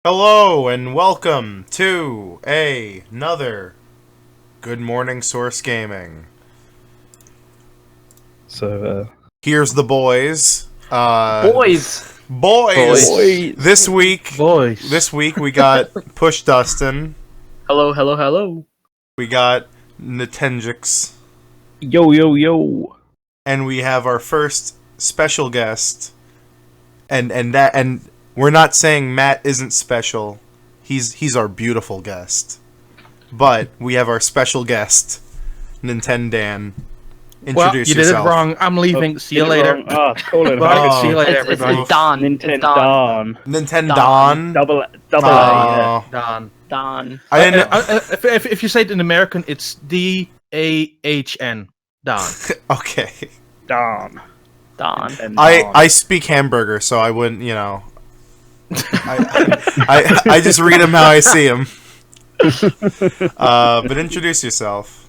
Hello and welcome to another Good Morning Source Gaming. Here's the boys. Boys. This week we got Push Dustin. Hello. We got Nintendix. Yo. And we have our first special guest. And we're not saying Matt isn't special. He's our beautiful guest. But we have our special guest, NintenDaan. Introduce you yourself. did it wrong. I'm leaving. See you later. Cool. Bye. See you later, It's everybody. Don. NintenDaan. NintenDaan. Double A. Oh. Don. I didn't. If you say it in American, it's D-A-H-N. Don. Okay. Don. I speak hamburger, so I wouldn't, I just read him how I see him. But introduce yourself.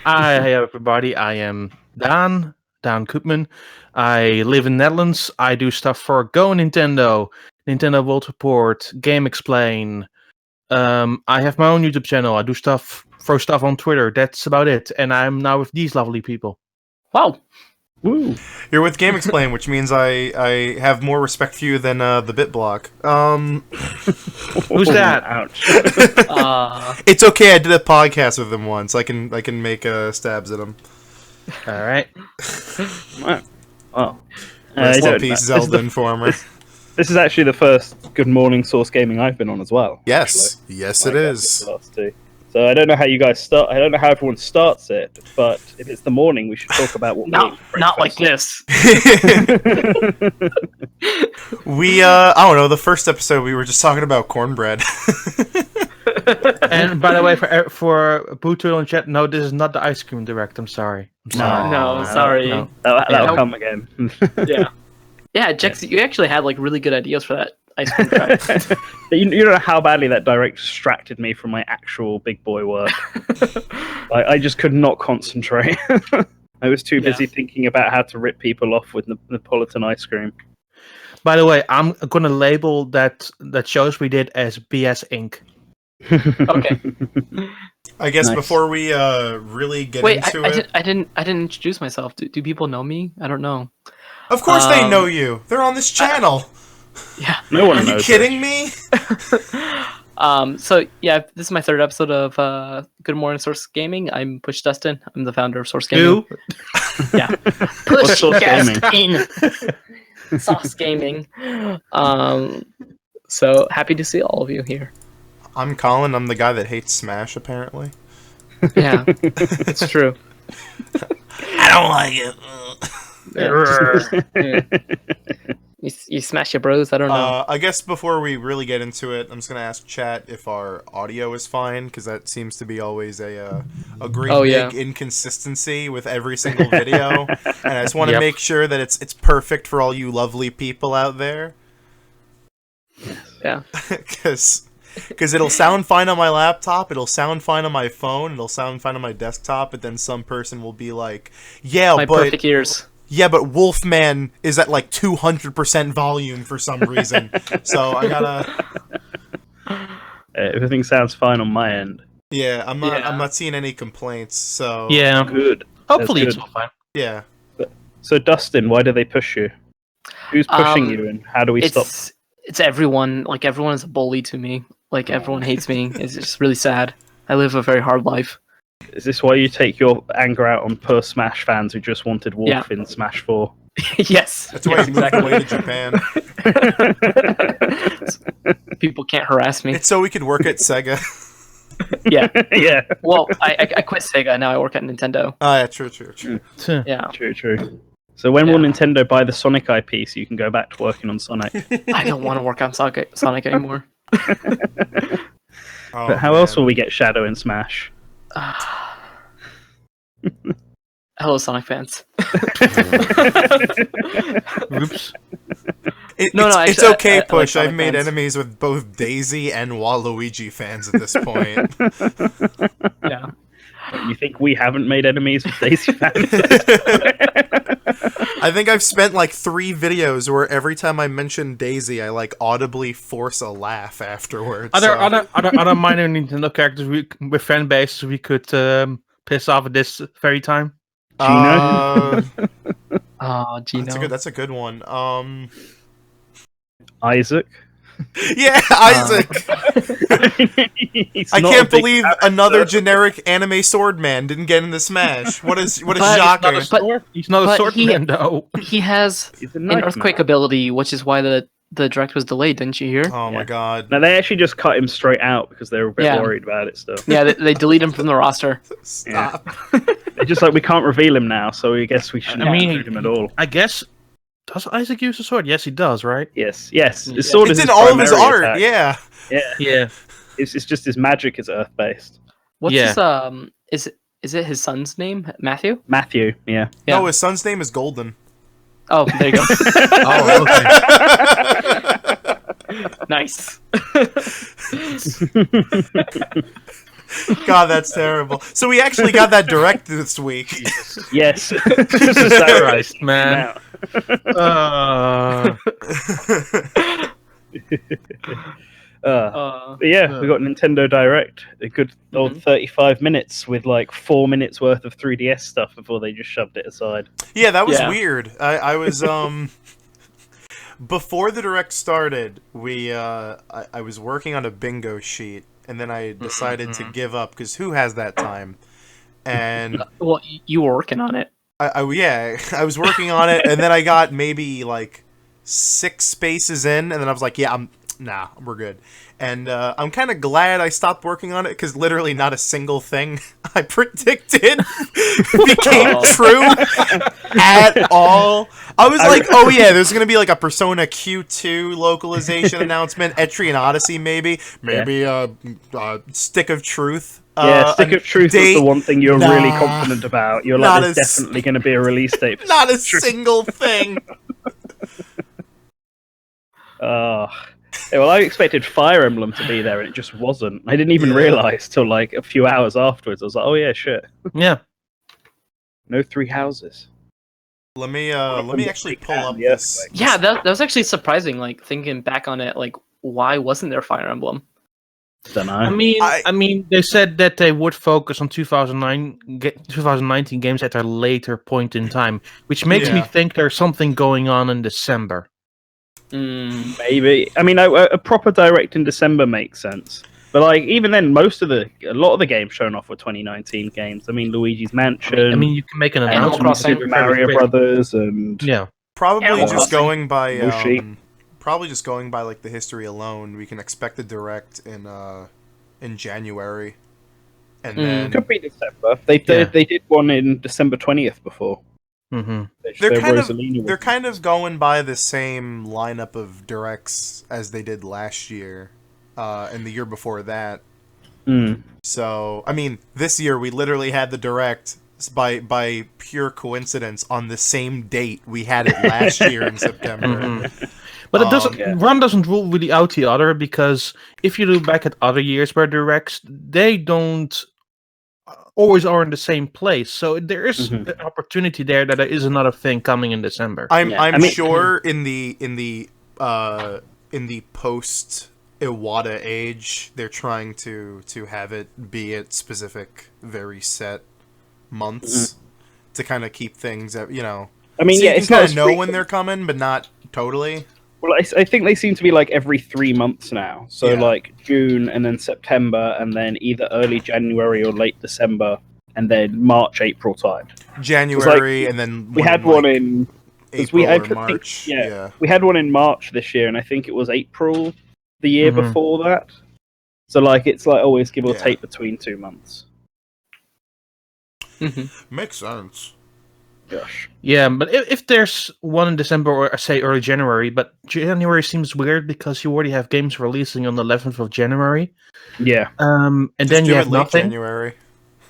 Hi, everybody. I am Dan Koopman. I live in Netherlands. I do stuff for Go Nintendo, Nintendo World Report, Game Explain. I have my own YouTube channel. I do throw stuff on Twitter. That's about it. And I'm now with these lovely people. Wow. Woo. You're with Game Explain, which means I have more respect for you than the BitBlock. Who's that? Ouch. It's okay. I did a podcast with him once. I can make stabs at him. All right. Oh. Rest in peace, Zelda Informer. This is actually the first Good Morning Source Gaming I've been on as well. Yes, yes, it is. The last two. So I don't know how you guys start. I don't know how everyone starts it, but if it's the morning, we should talk about what. Not like this. We I don't know. The first episode we were just talking about cornbread. And by the way, for Bootool in chat, no, this is not the ice cream direct. I'm sorry. No, sorry. No. That'll come again. Yeah, Jex, you actually had like really good ideas for that ice cream track. You don't know how badly that direct distracted me from my actual big boy work. I just could not concentrate. I was too busy thinking about how to rip people off with Neapolitan ice cream. By the way, I'm gonna label that shows we did as BS Inc. Okay. I guess Nice. Before we really get into it, I didn't introduce myself. Do people know me? I don't know. Of course they know you. They're on this channel. Yeah. No one Are you knows. kidding me? So yeah, this is my third episode of Good Morning Source Gaming. I'm Push Dustin. I'm the founder of Source Gaming. Who? Yeah. What's Source Gaming? Sauce Gaming. So happy to see all of you here. I'm Colin. I'm the guy that hates Smash, apparently. Yeah, it's true. I don't like it. Yeah. You smash your bros. I don't know. I guess before we really get into it, I'm just gonna ask chat if our audio is fine, because that seems to be always a great big inconsistency with every single video, and I just want to make sure that it's perfect for all you lovely people out there. Yeah. Because it'll sound fine on my laptop, it'll sound fine on my phone, it'll sound fine on my desktop, but then some person will be like, My perfect ears. Yeah, but Wolfman is at like 200% volume for some reason. So I gotta. Everything sounds fine on my end. Yeah, I'm not seeing any complaints. So Yeah. Good. Hopefully That's it's all fine. yeah. So Dustin, why do they push you? Who's pushing you, and how do we stop? It's everyone. Like everyone is a bully to me. Like everyone hates me. It's just really sad. I live a very hard life. Is this why you take your anger out on per Smash fans who just wanted Wolf in Smash 4? Yes. That's why you moved away to Japan. People can't harass me. It's so we could work at Sega. Yeah. Yeah. Well, I quit Sega. Now I work at Nintendo. Oh, yeah, true. Yeah. True. So when will Nintendo buy the Sonic IP so you can go back to working on Sonic? I don't want to work on Sonic anymore. But how else will we get Shadow in Smash? Hello, Sonic fans. Oops. It's okay, Push. like I've made fans. enemies with both Daisy and Waluigi fans at this point. Yeah. You think we haven't made enemies with Daisy fans? I think I've spent like 3 videos where every time I mention Daisy, I like audibly force a laugh afterwards. Other minor Nintendo characters with fan bases we could piss off at this very time. Gino? Gino. That's a good one. Isaac? Yeah, Isaac. He's I not can't a big believe character. another generic anime sword man didn't get into Smash. What is But- shocking? He's not a but swordman, though. He has He's a an knife earthquake man. ability, which is why the direct was delayed. Didn't you hear? Oh my Yeah. god. No, they actually just cut him straight out because they were a bit Yeah. worried about it still. Yeah, they delete him from the roster. Stop. They're just like, we can't reveal him now, so I guess we shouldn't I mean, include him at all. I guess. Does Isaac use a sword? Yes, he does, right? Yes. His Yeah. sword It's is in his all of his primary art, attack. yeah. Yeah. It's just his magic is earth-based. What's Yeah. his is it his son's name? Matthew? Matthew, yeah. Yeah. No, his son's name is Golden. Oh, there you go. Oh, okay. Nice. God, that's terrible. So we actually got that direct this week. Yes. Jesus Christ, man. Now. But yeah, we got Nintendo Direct. A good old 35 minutes with like 4 minutes worth of 3DS stuff before they just shoved it aside. Yeah, that was Yeah. weird. I was before the direct started, I was working on a bingo sheet, and then I decided to give up because who has that time? And Well, you were working on it. I was working on it, and then I got maybe like 6 spaces in, and then I was like, yeah, we're good. And I'm kind of glad I stopped working on it because literally not a single thing I predicted became true at all. I was like, oh yeah, there's gonna be like a Persona Q2 localization announcement, Etrian Odyssey maybe Stick of Truth. Stick of Truth is the one thing you're really confident about. You're Not like, there's definitely going to be a release date. For Not a Stick of Truth. single thing. Yeah, well, I expected Fire Emblem to be there, and it just wasn't. I didn't even realize till like a few hours afterwards. I was like, oh yeah, shit. Yeah. No 3 houses. Let me actually pull up Yeah. this. Yeah, that was actually surprising. Like thinking back on it, like why wasn't there Fire Emblem? Don't know. I mean, they said that they would focus on 2019 games at a later point in time, which makes me Yeah. think there's something going on in December. Maybe. I mean, a proper direct in December makes sense. But like, even then, a lot of the games shown off were 2019 games. I mean, Luigi's Mansion. I mean, you can make an Animal announcement. Crossing, Super Mario Brothers, and Yeah. Probably Animal just Crossing. going by Yoshi. probably just going by like the history alone, we can expect a direct in January, and then could be December. They did one in December 20th before. Mm-hmm. they're kind Rosalina of was- kind of going by the same lineup of directs as they did last year, and the year before that. So I mean, this year we literally had the direct by pure coincidence on the same date we had it last year in September. But it doesn't. Yeah. One doesn't rule really out the other, because if you look back at other years where directs, they don't always are in the same place. So there is an opportunity there that there is another thing coming in December. I'm I mean- sure in the post Iwata age, they're trying to have it be at specific, very set months to kind of keep things at, I mean, so yeah, you it's can not kind as of know when frequent. they're coming, but not totally. Well, I think they seem to be like every 3 months now. So Yeah. like June and then September and then either early January or late December and then March, April time. January, and then We had one in April we had or think- March. yeah. We had one in March this year, and I think it was April the year before that. So like it's like always give or Yeah. take between 2 months. Makes sense. Gosh. Yeah, but if there's one in December or say early January, but January seems weird because you already have games releasing on the 11th of January. Yeah. And Just then do you it have late nothing. January.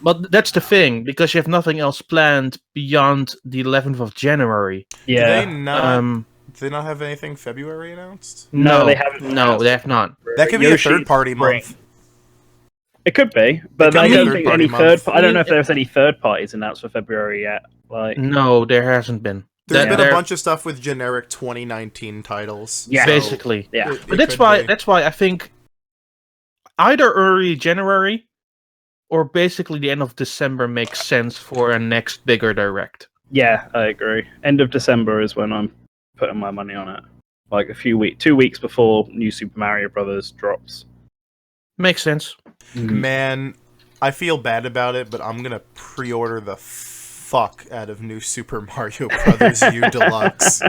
But that's the thing, because you have nothing else planned beyond the 11th of January. Yeah. Do they not have anything February announced? No, they haven't No, announced. they have not. That could be Yoshi, a third-party spring. month. It could be, but could I be a don't think third-party any month. I don't know if there's any third parties announced for February yet. Like, No, there hasn't been. There's been a There- bunch of stuff with generic 2019 titles. Yeah. basically. Yeah. But that's why I think either early January or basically the end of December makes sense for a next bigger direct. Yeah, I agree. End of December is when I'm putting my money on it. Like 2 weeks before New Super Mario Brothers drops. Makes sense. Man, I feel bad about it, but I'm gonna pre-order the fuck out of New Super Mario Brothers U Deluxe.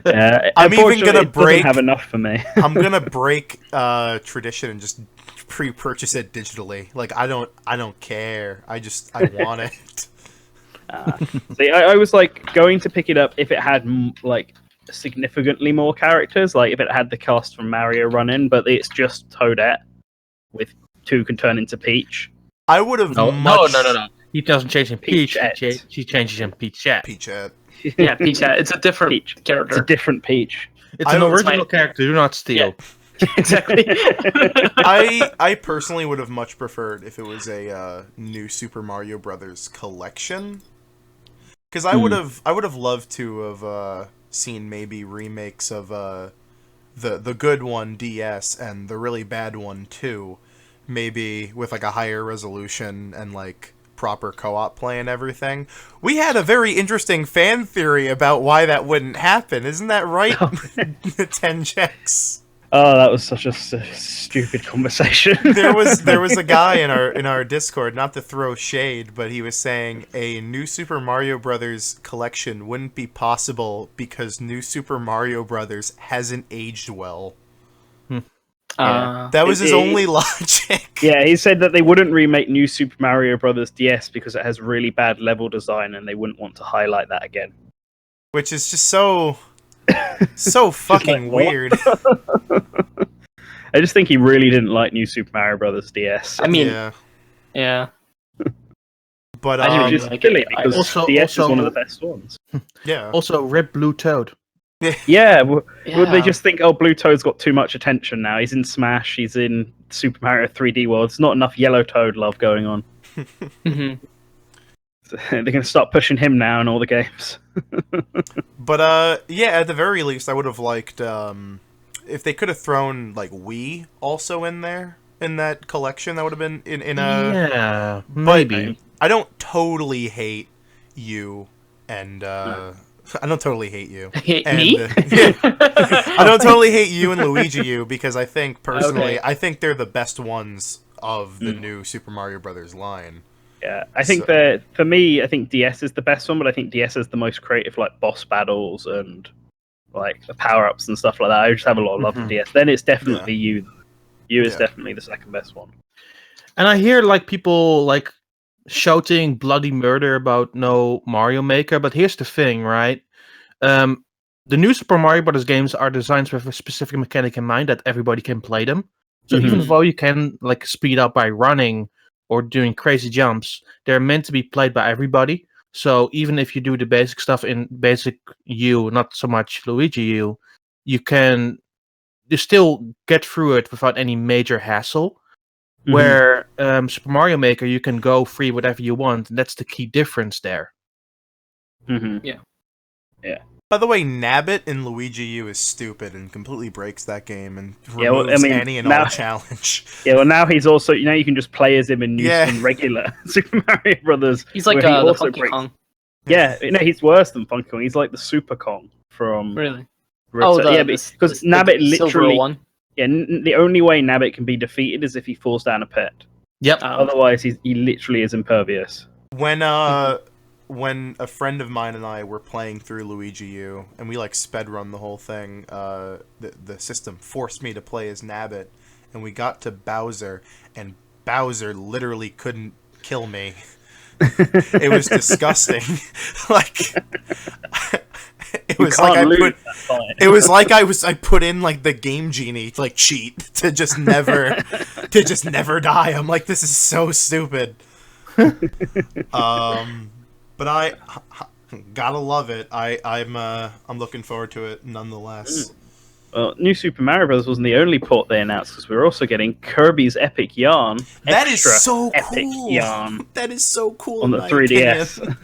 Yeah, I'm even unfortunately, gonna it doesn't break- have enough for me. I'm gonna break tradition and just pre-purchase it digitally. Like I don't care. I want it. See, I was like going to pick it up if it had like significantly more characters, like if it had the cast from Mario run in, but it's just Toadette with 2 can turn into Peach. I would have No. He doesn't change in Peach. Peachette. He changes in Peachette. Peachette. Yeah, Peachette. It's a different Peach. character. It's a different Peach. It's I an don't- original character. Do not steal. Exactly. I personally would have much preferred if it was a New Super Mario Brothers collection, because I would have loved to have seen maybe remakes of the good one DS and the really bad one 2, maybe with like a higher resolution and like proper co-op play and everything. We had a very interesting fan theory about why that wouldn't happen. Isn't that right? 10 checks. Oh, that was such a stupid conversation. There was a guy in our Discord, not to throw shade, but he was saying a New Super Mario Brothers collection wouldn't be possible because New Super Mario Brothers hasn't aged well. That was his only logic. Yeah, he said that they wouldn't remake New Super Mario Brothers DS because it has really bad level design and they wouldn't want to highlight that again. Which is just so fucking like, what? weird. I just think he really didn't like New Super Mario Brothers DS. I mean, Yeah. yeah. But I didn't Which really is like silly it. because Also- DS is also- one of the best ones. yeah. Also, Red Blue Toad. Yeah, would they Yeah. just think, oh, Blue Toad's got too much attention now? He's in Smash, he's in Super Mario 3D World. There's not enough Yellow Toad love going on. Mhm. So they're going to start pushing him now in all the games. But yeah, at the very least I would have liked if they could have thrown like Wii also in there in that collection. That would have been in a Yeah, but maybe. I don't totally hate you and I don't totally hate you. And, Me? I don't totally hate you and Luigi U because I think personally Okay. I think they're the best ones of the new Super Mario Brothers line. Yeah, I think So- that for me, I think DS is the best one, but I think DS is the most creative, like boss battles and like the power ups and stuff like that. I just have a lot of love for Mhm. DS. Then it's definitely U. U is Yeah. definitely the second best one. And I hear like people like shouting bloody murder about no Mario Maker, but here's the thing, right? The new Super Mario Brothers games are designed with a specific mechanic in mind that everybody can play them. So even Mhm. though you can like speed up by running or doing crazy jumps, they're meant to be played by everybody. So even if you do the basic stuff in basic U, not so much Luigi U, you still get through it without any major hassle. Where Super Mario Maker, you can go free whatever you want, and that's the key difference there. Mm-hmm. By the way, Nabbit in Luigi U is stupid and completely breaks that game and Yeah, well, I removes mean, any and now- all challenge. Yeah, well, now he's also you can just play as him in Yeah. in regular Super Mario Brothers. He's like where he the also Funky breaks- Kong. Yeah, no, he's worse than Funky Kong. He's like the Super Kong from Really? Return. Yeah, the because the Nabbit silver literally. one. Yeah, the only way Nabbit can be defeated is if he falls down a pit. Yep. Otherwise, he literally is impervious. When a friend of mine and I were playing through Luigi U and we like sped run the whole thing, the system forced me to play as Nabbit, and we got to Bowser, and Bowser literally couldn't kill me. It was disgusting. Like it was like I put in like the Game Genie like cheat to just never die. I'm like, this is so stupid. But I gotta love it. I'm looking forward to it nonetheless. Well, New Super Mario Bros. Wasn't the only port they announced because we were also getting Kirby's Epic Yarn. That is Extra so Epic cool. Yarn That is so cool on in the my 3DS. opinion.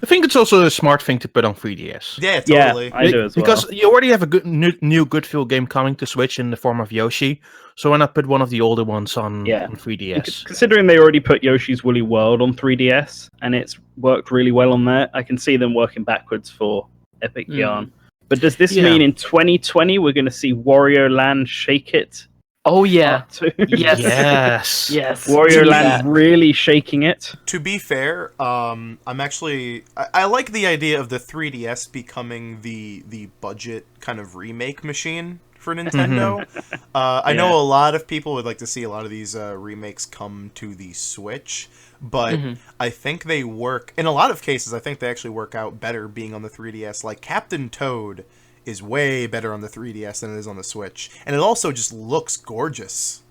I think it's also a smart thing to put on 3DS. Yeah, totally. Yeah, I do as well. Because you already have a good new good feel game coming to Switch in the form of Yoshi, so why not put one of the older ones on 3DS? Considering they already put Yoshi's Woolly World on 3DS and it's worked really well on there, I can see them working backwards for Epic Yarn. But does this mean in 2020 we're going to see Wario Land Shake It? Oh yeah. Part 2? Yes. Yes. Wario Land really shaking it. To be fair, I'm actually I like the idea of the 3DS becoming the budget kind of remake machine for Nintendo. I know a lot of people would like to see a lot of these remakes come to the Switch, but I think they work in a lot of cases. I think they actually work out better being on the 3DS. Like Captain Toad is way better on the 3DS than it is on the Switch, and it also just looks gorgeous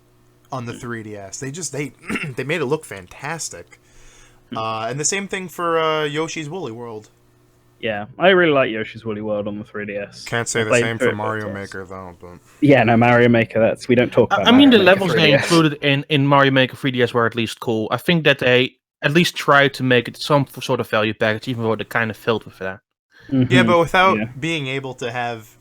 on the 3DS. They made it look fantastic. And the same thing for Yoshi's Woolly World. Yeah, I really like Yoshi's Woolly World on the 3DS. Can't say I the played same through for it Mario both Maker though. But Yeah, no, Mario Maker. We don't talk about. I mean, the Mario Maker levels they 3DS. included in Mario Maker 3DS were at least cool. I think that they at least tried to make it some sort of value package, even though they kind of failed with that. yeah, but without being able to have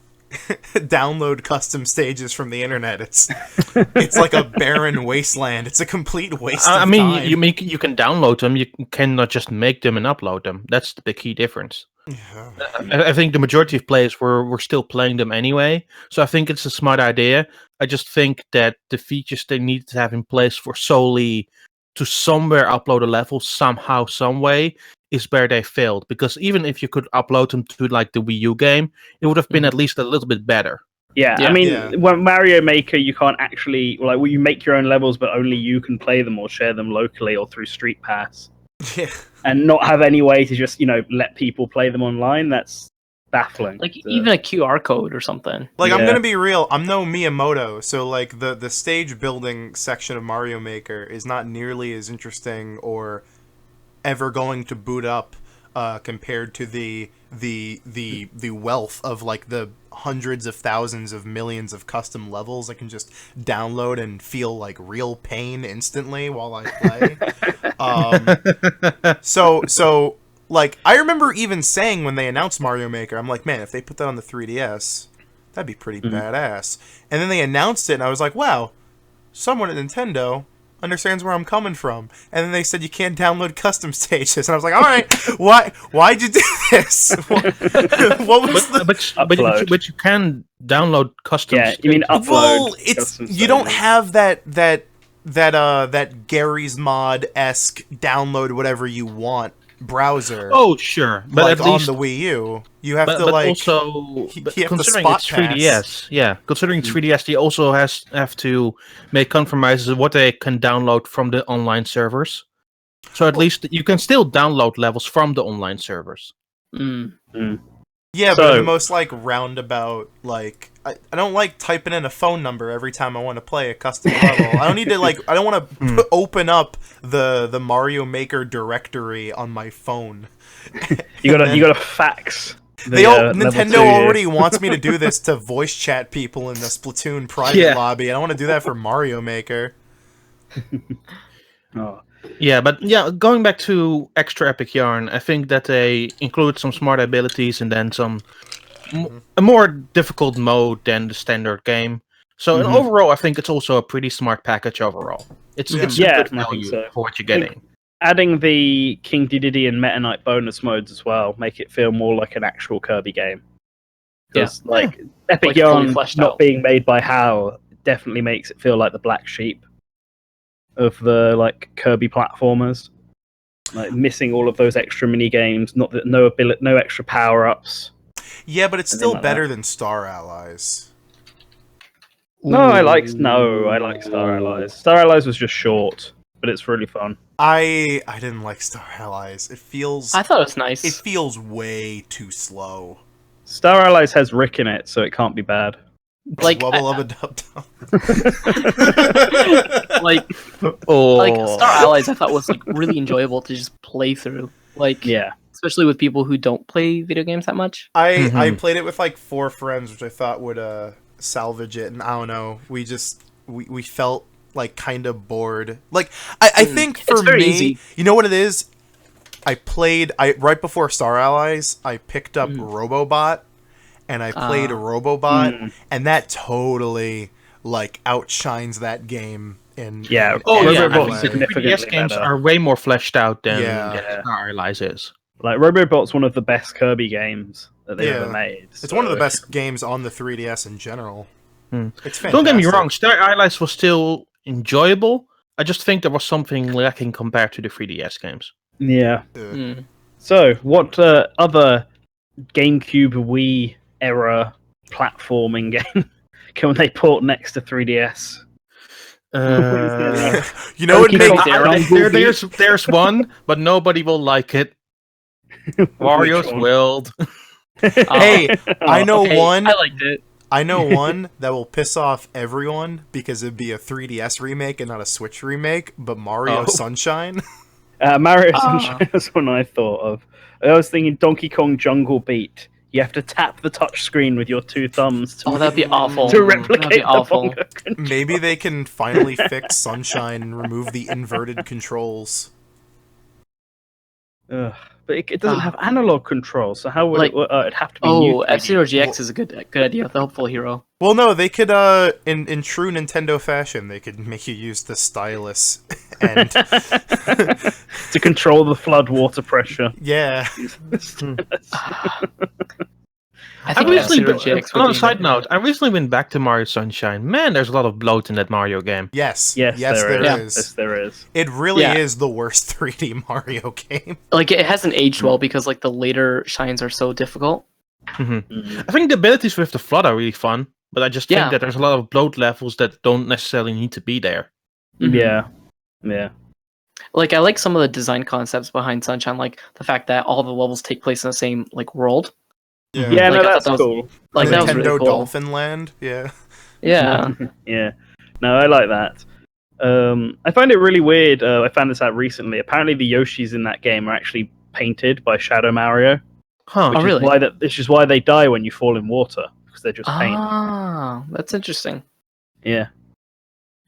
download custom stages from the internet, it's like a barren wasteland. It's a complete waste. I of mean, time. you can download them. You cannot just make them and upload them. That's the key difference. Yeah. I think the majority of players were still playing them anyway, so I think it's a smart idea. I just think that the features they need to have in place for solely to somewhere upload a level somehow, some way, is where they failed. Because even if you could upload them to like the Wii U game, it would have been at least a little bit better. Yeah, Yeah. I mean, when Mario Maker, you can't actually you make your own levels, but only you can play them or share them locally or through Street Pass, Yeah. and not have any way to just let people play them online. That's baffling. Like even a QR code or something. Like, I'm Yeah. gonna be real, I'm no Miyamoto, so like the stage building section of Mario Maker is not nearly as interesting or ever going to boot up compared to the wealth of like the hundreds of thousands of millions of custom levels I can just download and feel like real pain instantly while I play. So like, I remember even saying when they announced Mario Maker, I'm like, man, if they put that on the 3DS, that'd be pretty badass. And then they announced it, and I was like, wow, someone at Nintendo understands where I'm coming from. And then they said you can't download custom stages, and I was like, all right, why'd you do this? What was the... But you can download custom. Yeah, you mean upload? Well, it's custom you don't stages. have that Gary's Mod-esque download whatever you want browser. Oh, sure, but like at least on the Wii U, you have to but like also you but have to considering spot it's 3DS, yeah. Considering it's 3DS, they also have to make compromises of what they can download from the online servers. So at least you can still download levels from the online servers. Yeah, but So- the most like roundabout, like I don't like typing in a phone number every time I want to play a custom level. I don't need to I don't want to open up the Mario Maker directory on my phone. You gotta fax. Nintendo level 2, already wants me to do this to voice chat people in the Splatoon private Yeah. lobby. I don't want to do that for Mario Maker. Oh. Yeah, but going back to extra epic yarn, I think that they include some smart abilities and then a more difficult mode than the standard game. So in overall, I think it's also a pretty smart package overall. It's a Yeah, good I think value so. for what you're getting. Adding the King Dedede and Meta Knight bonus modes as well make it feel more like an actual Kirby game. Because Epic Like, fully Yarn fleshed not out. being made by HAL definitely makes it feel like the black sheep of the Kirby platformers. Like missing all of those extra mini games, no extra power ups. Yeah, but it's Something still like better than Star Allies. No, I like Star Allies. Star Allies was just short, but it's really fun. I didn't like Star Allies. It feels I thought it was nice. it feels way too slow. Star Allies has Rick in it, so it can't be bad. Like, Wubba Lubba Dub Dub. like Star Allies, I thought was really enjoyable to just play through. Like, Yeah. especially with people who don't play video games that much. I played it with like 4 friends, which I thought would salvage it, and I don't know. We felt like kind of bored. Like I think for It's very me, easy. you know what it is? I played right before Star Allies. I picked up Robobot, and I played Robobot, and that totally like outshines that game. Yeah. Oh yeah, Robobot's I think the significantly 3DS games better. are way more fleshed out than Yeah. Star Allies is. Like Robobot's one of the best Kirby games that they've ever Yeah. made. It's one of the so- best games on the 3DS in general. It's fantastic. Don't get me wrong, Star Allies was still enjoyable. I just think there was something lacking compared to the 3DS games. Yeah. Mm. So, what other GameCube Wii era platforming game can they port next to 3DS? You know what Donkey make Kong Jungle there's one, but nobody will like it. Wario's one? World. Hey, I know Hey, one. I liked it. I know one that will piss off everyone because it'd be a 3DS remake and not a Switch remake, but Mario Oh. Sunshine. Mario Sunshine is one I thought of. I was thinking Donkey Kong Jungle Beat. You have to tap the touch screen with your two thumbs to, Oh, that'd be awful. to That'd replicate be the awful. bongo control. Maybe they can finally fix Sunshine and remove the inverted controls. Ugh. But it doesn't have analog control, so how would Like- it'd have to be new Oh, 3D. F-Zero GX is a good idea. The helpful hero. Well, no, they could, in true Nintendo fashion, they could make you use the stylus and, to control the flood water pressure. yeah. I I think recently, F-Zero GX would on a be side note, I recently went back to Mario Sunshine. Man, there's a lot of bloat in that Mario game. Yes. Yes, there is. is. Yes, there is. It really Yeah. is the worst 3D Mario game. Like it hasn't aged well because like the later shines are so difficult. Mm. I think the abilities with the flood are really fun, but I just Yeah. think that there's a lot of bloat levels that don't necessarily need to be there. Mhm. Yeah. Like I like some of the design concepts behind Sunshine, like the fact that all the levels take place in the same like world. Yeah, Like, no, I thought that's that was- cool. Like that was Nintendo really cool. Dolphin Land, yeah. Yeah. Yeah. No, I like that. I find it really weird. I found this out recently. Apparently, the Yoshis in that game are actually painted by Shadow Mario. Huh. Oh, really? Which is why they die when you fall in water, because they're just paint. Ah, that's interesting. Yeah.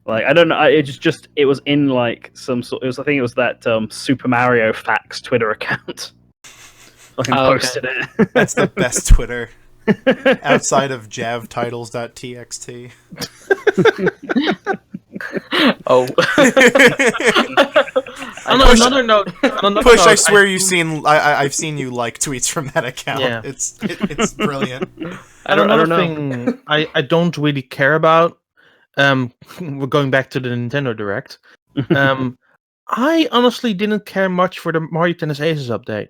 Like I don't know. It was in like some sort. I think it was that Super Mario Facts Twitter account. Fucking Oh, okay. posted it. That's the best Twitter. Outside of javtitles.txt. Oh. On Push- another note, Push, I swear I've seen you like tweets from that account. Yeah. It's brilliant. Another know. thing I don't really care about. We're going back to the Nintendo Direct. I honestly didn't care much for the Mario Tennis Aces update.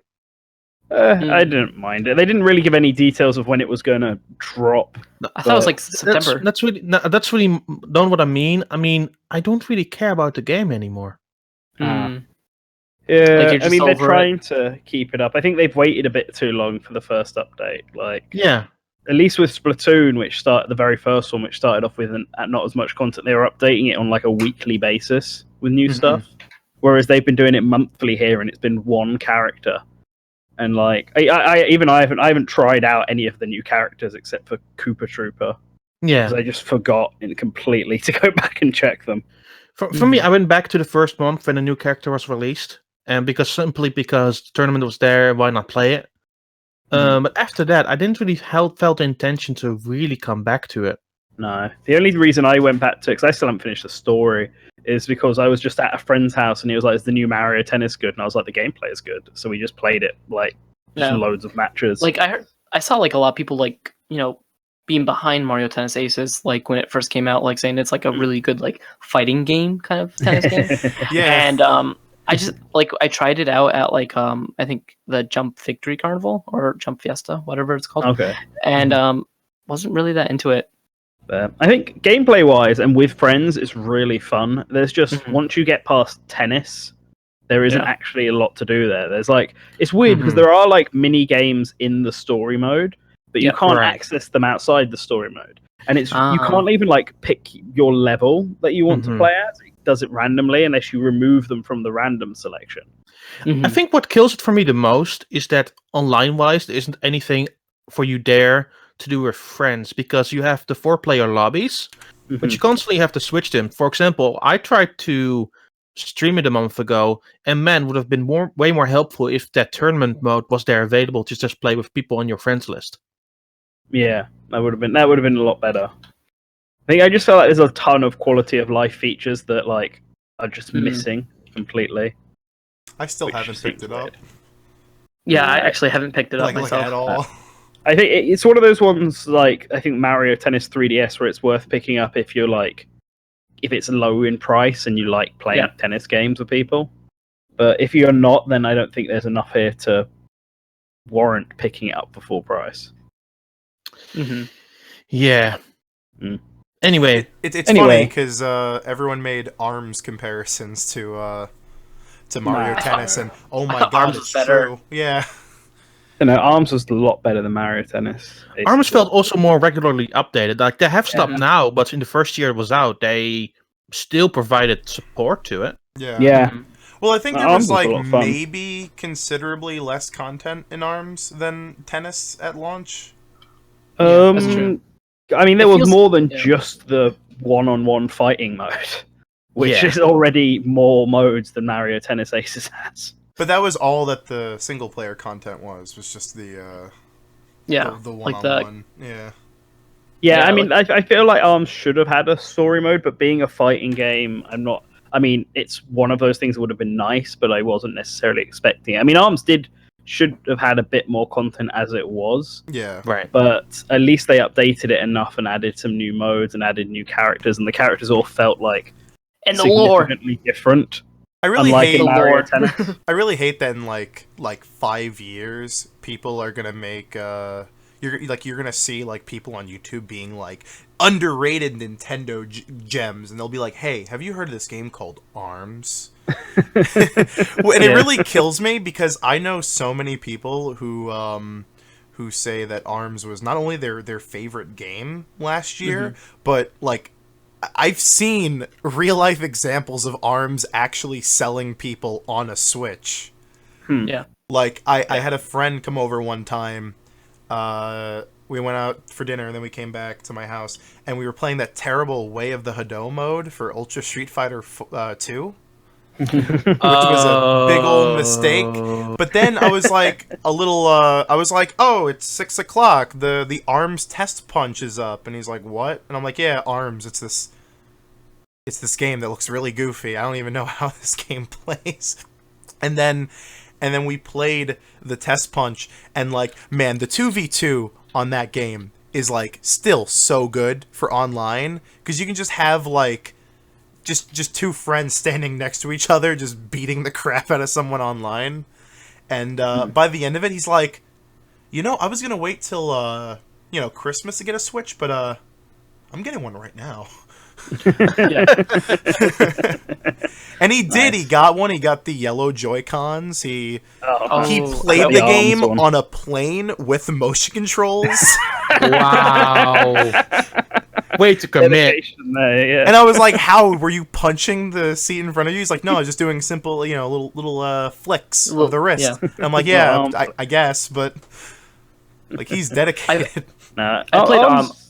I didn't mind it. They didn't really give any details of when it was going to drop. I thought it was like September. That's really not what I mean. I mean, I don't really care about the game anymore. Hmm. Yeah, Like, you're I just mean, they're over it? trying to keep it up. I think they've waited a bit too long for the first update. Like, Yeah. at least with Splatoon, which started the very first one, which started off with not as much content, they were updating it on like a weekly basis with new stuff. Whereas they've been doing it monthly here, and it's been one character. And like, I haven't tried out any of the new characters except for Koopa Trooper, Yeah. because I just forgot completely to go back and check them. For me, I went back to the first month when a new character was released, and because the tournament was there, why not play it? But after that, I didn't really felt the intention to really come back to it. No, the only reason I went back to it, because I still haven't finished the story, is because I was just at a friend's house and he was like, "Is the new Mario Tennis good?" And I was like, "The gameplay is good," so we just played it like just Yeah. loads of matches. Like I saw like a lot of people like being behind Mario Tennis Aces like when it first came out, like saying it's like a really good like fighting game kind of tennis game. Yeah. And I just like I tried it out at like I think the Jump Victory Carnival or Jump Fiesta, whatever it's called. Okay. And wasn't really that into it. I think gameplay wise and with friends, it's really fun. There's just Mhm. once you get past tennis, there isn't Yeah. actually a lot to do there. There's like it's weird because there are like mini games in the story mode, but you Yep. can't Right. access them outside the story mode. And it's you Ah. can't even like pick your level that you want to Mhm. play at. It does it randomly unless you remove them from the random selection. Mhm. I think what kills it for me the most is that online-wise, there isn't anything for you there to do with friends, because you have the 4-player lobbies, but you constantly have to switch them. For example, I tried to stream it a month ago, and man, would have been way more helpful if that tournament mode was there available to just play with people on your friends list. Yeah, that would have been a lot better. I just feel like there's a ton of quality of life features that like are just missing completely. I still Which haven't picked seems it up. weird. Yeah, I actually haven't picked it up Like myself. at all. I think it's one of those ones like I think Mario Tennis 3DS where it's worth picking up if you're like if it's low in price and you like playing tennis games with people. But if you're not, then I don't think there's enough here to warrant picking it up for full price. Mm-hmm. Yeah. Mm. Anyway, It's funny because everyone made ARMS comparisons to Mario Tennis, and oh my god, ARMS it's is better. true. Yeah. You know, ARMS was a lot better than Mario Tennis. ARMS felt also more regularly updated. Like they have stuff now, but in the first year it was out, they still provided support to it. Yeah. Yeah. Well, I think there ARMS was was a like lot of fun. maybe considerably less content in ARMS than Tennis at launch. That's true. I mean, there It was feels- more than just the one-on-one fighting mode, which Yeah. is already more modes than Mario Tennis Aces has. But that was all that the single player content was just the the like one-on-one. Yeah. Yeah, Yeah, I mean, I feel like ARMS should have had a story mode, but being a fighting game, I mean, it's one of those things that would have been nice, but I wasn't necessarily expecting it. I mean, ARMS should have had a bit more content as it was, Yeah. Right. but at least they updated it enough and added some new modes and added new characters, and the characters all felt like and the lore. significantly different. I really Unlike hate in Mario lore. Tennis. I really hate that in like 5 years people are going to make you're gonna see like people on YouTube being like underrated Nintendo gems, and they'll be like, "Hey, have you heard of this game called ARMS?" And it really kills me because I know so many people who say that ARMS was not only their favorite game last year, but like I've seen real life examples of ARMS actually selling people on a Switch. Yeah. Like I had a friend come over one time. We went out for dinner and then we came back to my house and we were playing that terrible Way of the Hado mode for Ultra Street Fighter 2, which was a big old mistake. But then I was like oh, it's 6 o'clock. The ARMS test punch is up, and he's like, what? And I'm like, yeah, ARMS. It's this game that looks really goofy. I don't even know how this game plays. And then we played the test punch, and like, man, the 2v2 on that game is like still so good for online, because you can just have like just two friends standing next to each other just beating the crap out of someone online. And by the end of it, he's like, I was gonna wait till Christmas to get a Switch, but I'm getting one right now. And he did. Nice. He got one. He got the yellow Joy-Cons. He played the game on a plane with motion controls. Wow. Way to commit. There, yeah. And I was like, how were you punching the seat in front of you? He's like, no, I was just doing simple, little flicks of the wrist. Yeah. And I'm like, yeah, I guess, but like, he's dedicated.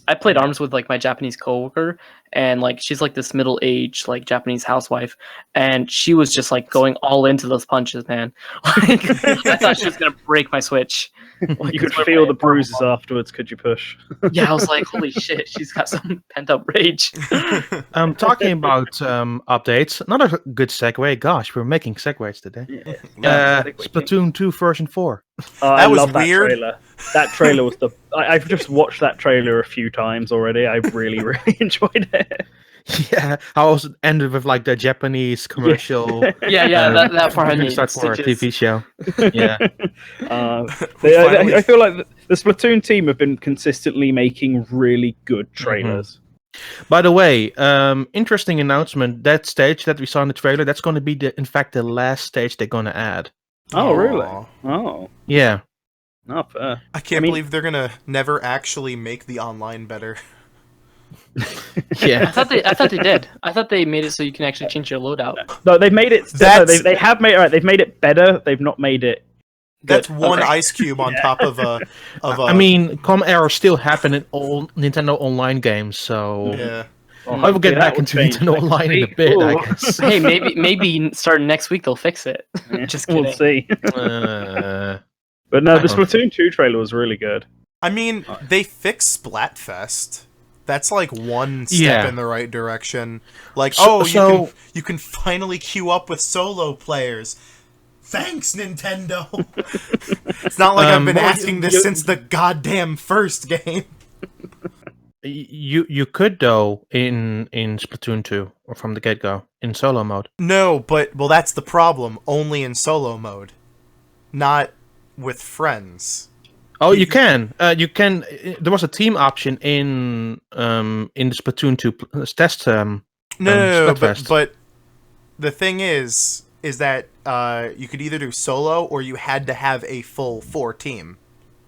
I played ARMS with like my Japanese coworker, and like she's like this middle-aged like Japanese housewife, and she was just like going all into those punches, man. Like, I thought she was gonna break my Switch. Like, you could feel the bruises afterwards. Could you push? Yeah, I was like, holy shit, she's got some pent-up rage. Talking about updates, another good segue. Gosh, we're making segues today. Splatoon 2 version 4. That was weird. That trailer was I've just watched that trailer a few times already. I really, really enjoyed it. Yeah, how it ended with like the Japanese commercial. That 400 start for a TV show. Yeah. I feel like the Splatoon team have been consistently making really good trailers. By the way, interesting announcement. That stage that we saw in the trailer, that's going to be in fact the last stage they're going to add. Oh, really? Oh, yeah. Not fair. I can't believe they're gonna never actually make the online better. Yeah, I thought they did. I thought they made it so you can actually change your loadout. No, they've made it. They have made it. Right, they've made it better. They've not made it. That's one ice cube on top of a. I mean, com errors still happen in all Nintendo Online games, so yeah. I will get Hopefully that back will into change Nintendo next Online in a week. bit, I Ooh. guess. Hey, maybe starting next week they'll fix it. Just kidding. We'll see. Uh, But no, I the hope Splatoon 2 trailer was really good. I mean, they fixed Splatfest. That's like one step Yeah. in the right direction. Like, So- you can finally queue up with solo players. Thanks, Nintendo. It's not like I've been well, asking this since the goddamn first game. you could though in Splatoon 2 or from the get go in solo mode. No, but that's the problem. Only in solo mode, not with friends. Oh, you can. You can. There was a team option in the Splatoon 2 test. No, Splatfest. but the thing is that you could either do solo or you had to have a full 4 team.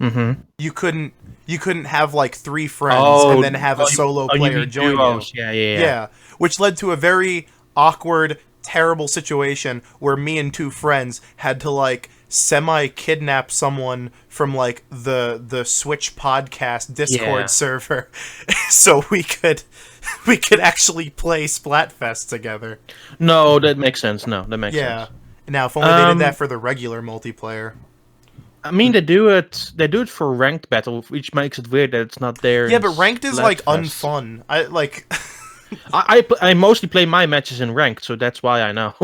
Mm-hmm. You couldn't have like 3 friends and then have a solo player join you. Yeah. Which led to a very awkward, terrible situation where me and 2 friends had to like semi-kidnap someone from like the Switch podcast Discord server so we could actually play Splatfest together. No, that makes sense. No, that makes sense. Now, if only they did that for the regular multiplayer. I mean, they do it for ranked battle, which makes it weird that it's not there. Yeah, in but ranked is like Splatfest. unfun. I like. I mostly play my matches in ranked, so that's why I know.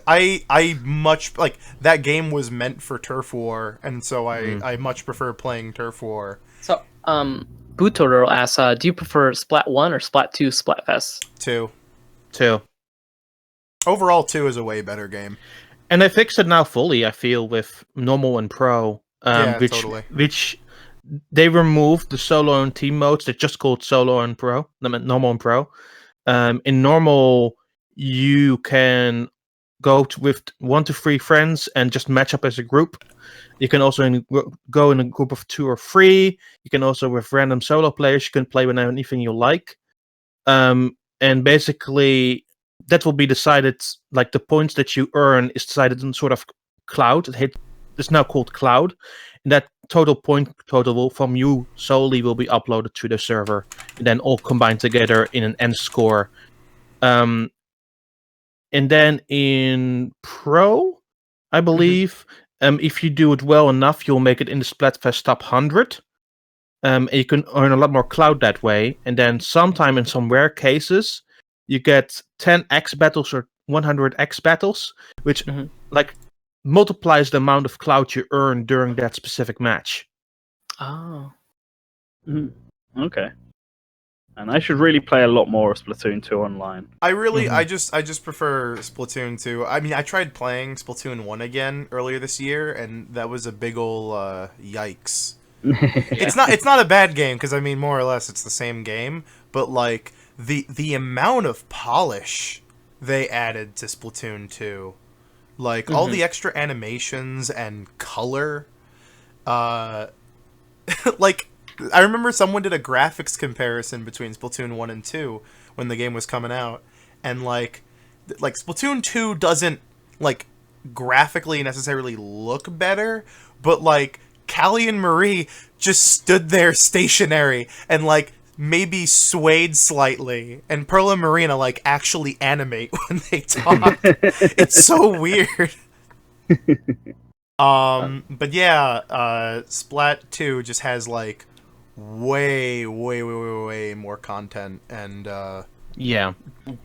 I much like that game was meant for Turf War, and so I much prefer playing Turf War. So, Bootoro asks, do you prefer Splat 1 or Splat 2 Splatfest? 2. Overall, 2 is a way better game. And they fixed it now fully, I feel, with normal and pro. Totally. Which they removed the solo and team modes. They're just called solo and pro, normal and pro. In normal, you can go with 1 to 3 friends and just match up as a group. You can also go in a group of 2 or 3. You can also, with random solo players, you can play with anything you like. And basically, that will be decided, like the points that you earn is decided in sort of cloud. It's now called cloud. And that total point total from you solely will be uploaded to the server. And then all combined together in an end score. And then in Pro, I believe, if you do it well enough, you'll make it in the Splatfest top 100. And you can earn a lot more cloud that way. And then sometime in some rare cases, you get 10 X battles or 100 X battles, which like multiplies the amount of cloud you earn during that specific match. Oh. Okay. And I should really play a lot more of Splatoon 2 online. I just prefer Splatoon 2. I mean, I tried playing Splatoon 1 again earlier this year, and that was a big ol' yikes. It's not a bad game, because I mean, more or less, it's the same game, but like the amount of polish they added to Splatoon 2, like all the extra animations and color, like I remember someone did a graphics comparison between Splatoon 1 and 2 when the game was coming out, and like Splatoon 2 doesn't like graphically necessarily look better, but like Callie and Marie just stood there stationary and like maybe swayed slightly, and Pearl and Marina like actually animate when they talk. It's so weird. But yeah, Splat 2 just has like way more content and cool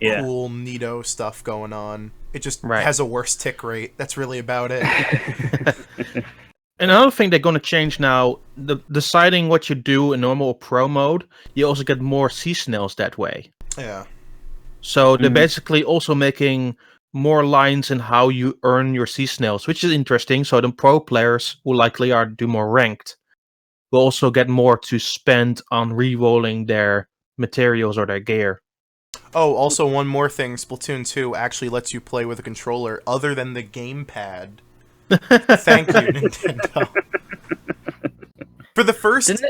neato stuff going on. It just has a worse tick rate. That's really about it. Another thing they're going to change now, deciding what you do in normal or pro mode, you also get more seasonals that way. Yeah. So they're basically also making more lines in how you earn your seasonals, which is interesting. So the pro players, who likely do more ranked, will also get more to spend on re-rolling their materials or their gear. Oh, also one more thing, Splatoon 2 actually lets you play with a controller other than the gamepad. Thank you, Nintendo. For the first...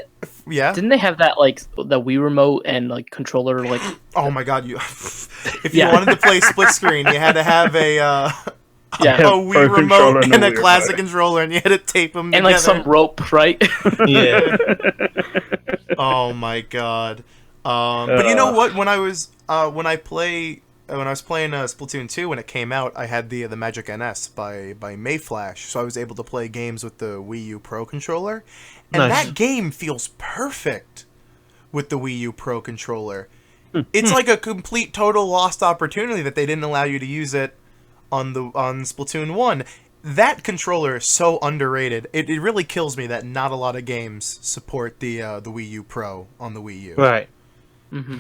Didn't they have that, like, the Wii remote and, like, controller, like... Oh my god, if you wanted to play split screen, you had to have a Wii remote and a classic controller, and you had to tape them together. And, like, some rope, right? Yeah. Oh my god. But you know what? When I was when I was playing Splatoon 2 when it came out, I had the Magic NS by Mayflash, so I was able to play games with the Wii U Pro controller, and Nice. that game feels perfect with the Wii U Pro controller. It's like a complete total lost opportunity that they didn't allow you to use it on Splatoon 1. That controller is so underrated. It really kills me that not a lot of games support the Wii U Pro on the Wii U. Right. Mm-hmm.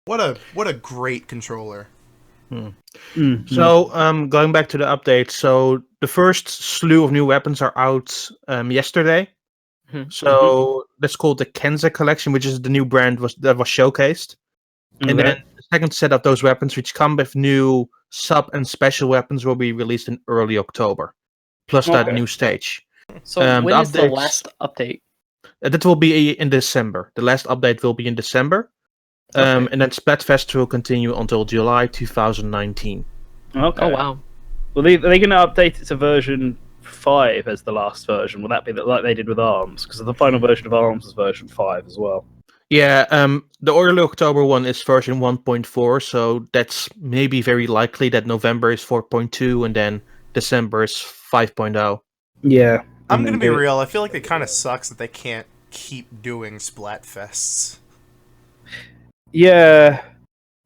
What a great controller. So, going back to the update, so the first slew of new weapons are out yesterday. Mhm. So that's called the Kenza collection, which is the new brand that was showcased. And then the second set of those weapons, which come with new sub and special weapons, will be released in early October. Plus that Okay. new stage. So The when is the updates- last update? That will be in December. The last update will be in December. Okay. And then Splatfest will continue until July 2019. Okay. Oh wow. Well, are they going to update it to version 5 as the last version? Will that be like they did with ARMS? Because the final version of ARMS is version 5 as well. Yeah, the early October one is version 1.4, so that's maybe very likely that November is 4.2 and then December is 5.0. Yeah. I'm gonna be real. I feel like it kind of sucks that they can't keep doing Splatfests. Yeah.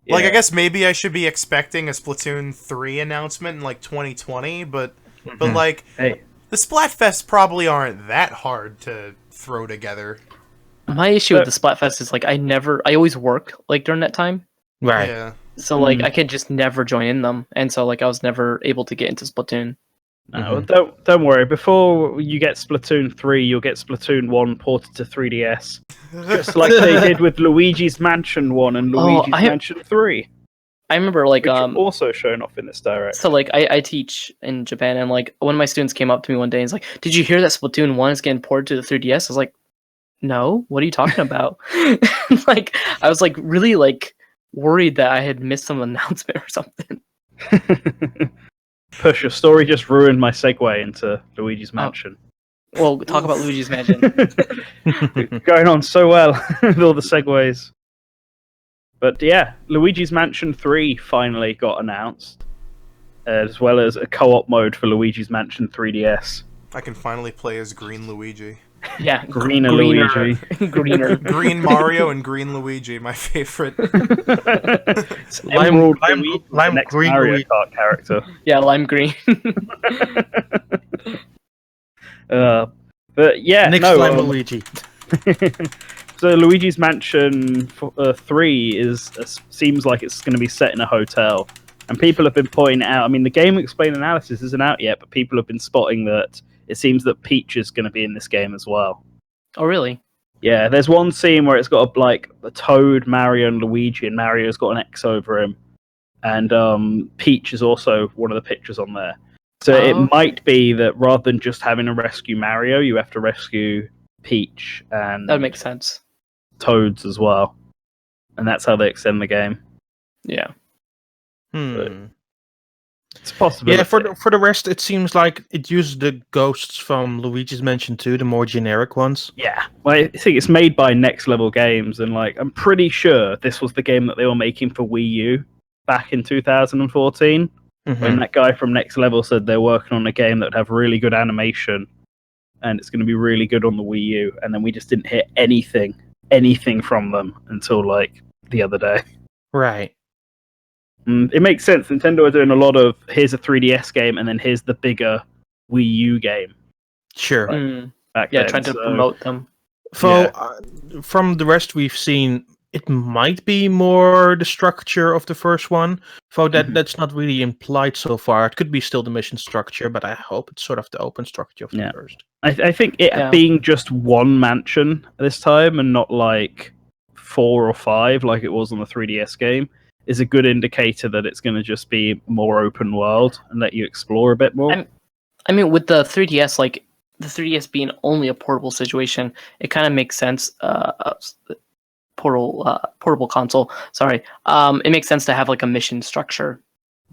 Like, I guess maybe I should be expecting a Splatoon 3 announcement in like 2020, but like Hey. the Splatfests probably aren't that hard to throw together. My issue with the Splatfest is like I always work like during that time. Right. Yeah. So like I could just never join in them, and so like I was never able to get into Splatoon. No, don't worry. Before you get Splatoon 3, you'll get Splatoon 1 ported to 3DS. Just like they did with Luigi's Mansion 1 and Luigi's Mansion 3. I remember like Which are also shown off in this direct. So like I teach in Japan, and like one of my students came up to me one day and he's like, "Did you hear that Splatoon 1 is getting ported to the 3DS?" I was like, "No, what are you talking about?" Like I was like really like worried that I had missed some announcement or something. Push, your story just ruined my segue into Luigi's Mansion. Well, talk about Luigi's Mansion. Going on so well with all the segues. But yeah, Luigi's Mansion 3 finally got announced, as well as a co-op mode for Luigi's Mansion 3DS. I can finally play as Green Luigi. Yeah, Greener Luigi. Greener. Green Mario and Green Luigi, my favorite. Emerald Lime Luigi, the next green Mario Luigi. Kart character. Yeah, lime green. But yeah, Next no. time Luigi. So Luigi's Mansion 3 seems like it's going to be set in a hotel, and people have been pointing out. I mean, the Game Explain analysis isn't out yet, but people have been spotting that it seems that Peach is going to be in this game as well. Oh, really? Yeah, there's one scene where it's got a Toad, Mario, and Luigi, and Mario's got an X over him, and Peach is also one of the pictures on there. So it might be that rather than just having to rescue Mario, you have to rescue Peach and That would make sense. Toads as well, and that's how they extend the game. Yeah. It's possible. Yeah, for the rest, it seems like it uses the ghosts from Luigi's Mansion 2, the more generic ones. Yeah, well, I think it's made by Next Level Games, and like I'm pretty sure this was the game that they were making for Wii U back in 2014. When that guy from Next Level said they're working on a game that would have really good animation, and it's going to be really good on the Wii U, and then we just didn't hear anything from them until like the other day. Right. It makes sense. Nintendo are doing a lot of here's a 3DS game, and then here's the bigger Wii U game. Sure. Back Yeah, then, trying to so- promote them. So, from the rest we've seen, it might be more the structure of the first one. So that's not really implied so far. It could be still the mission structure, but I hope it's sort of the open structure of the first. I think it being just one mansion this time and not like 4 or 5 like it was on the 3DS game is a good indicator that it's going to just be more open world and let you explore a bit more. I mean, with the 3DS, like the 3DS being only a portable situation, it kind of makes sense. Portable console. Sorry. It makes sense to have like a mission structure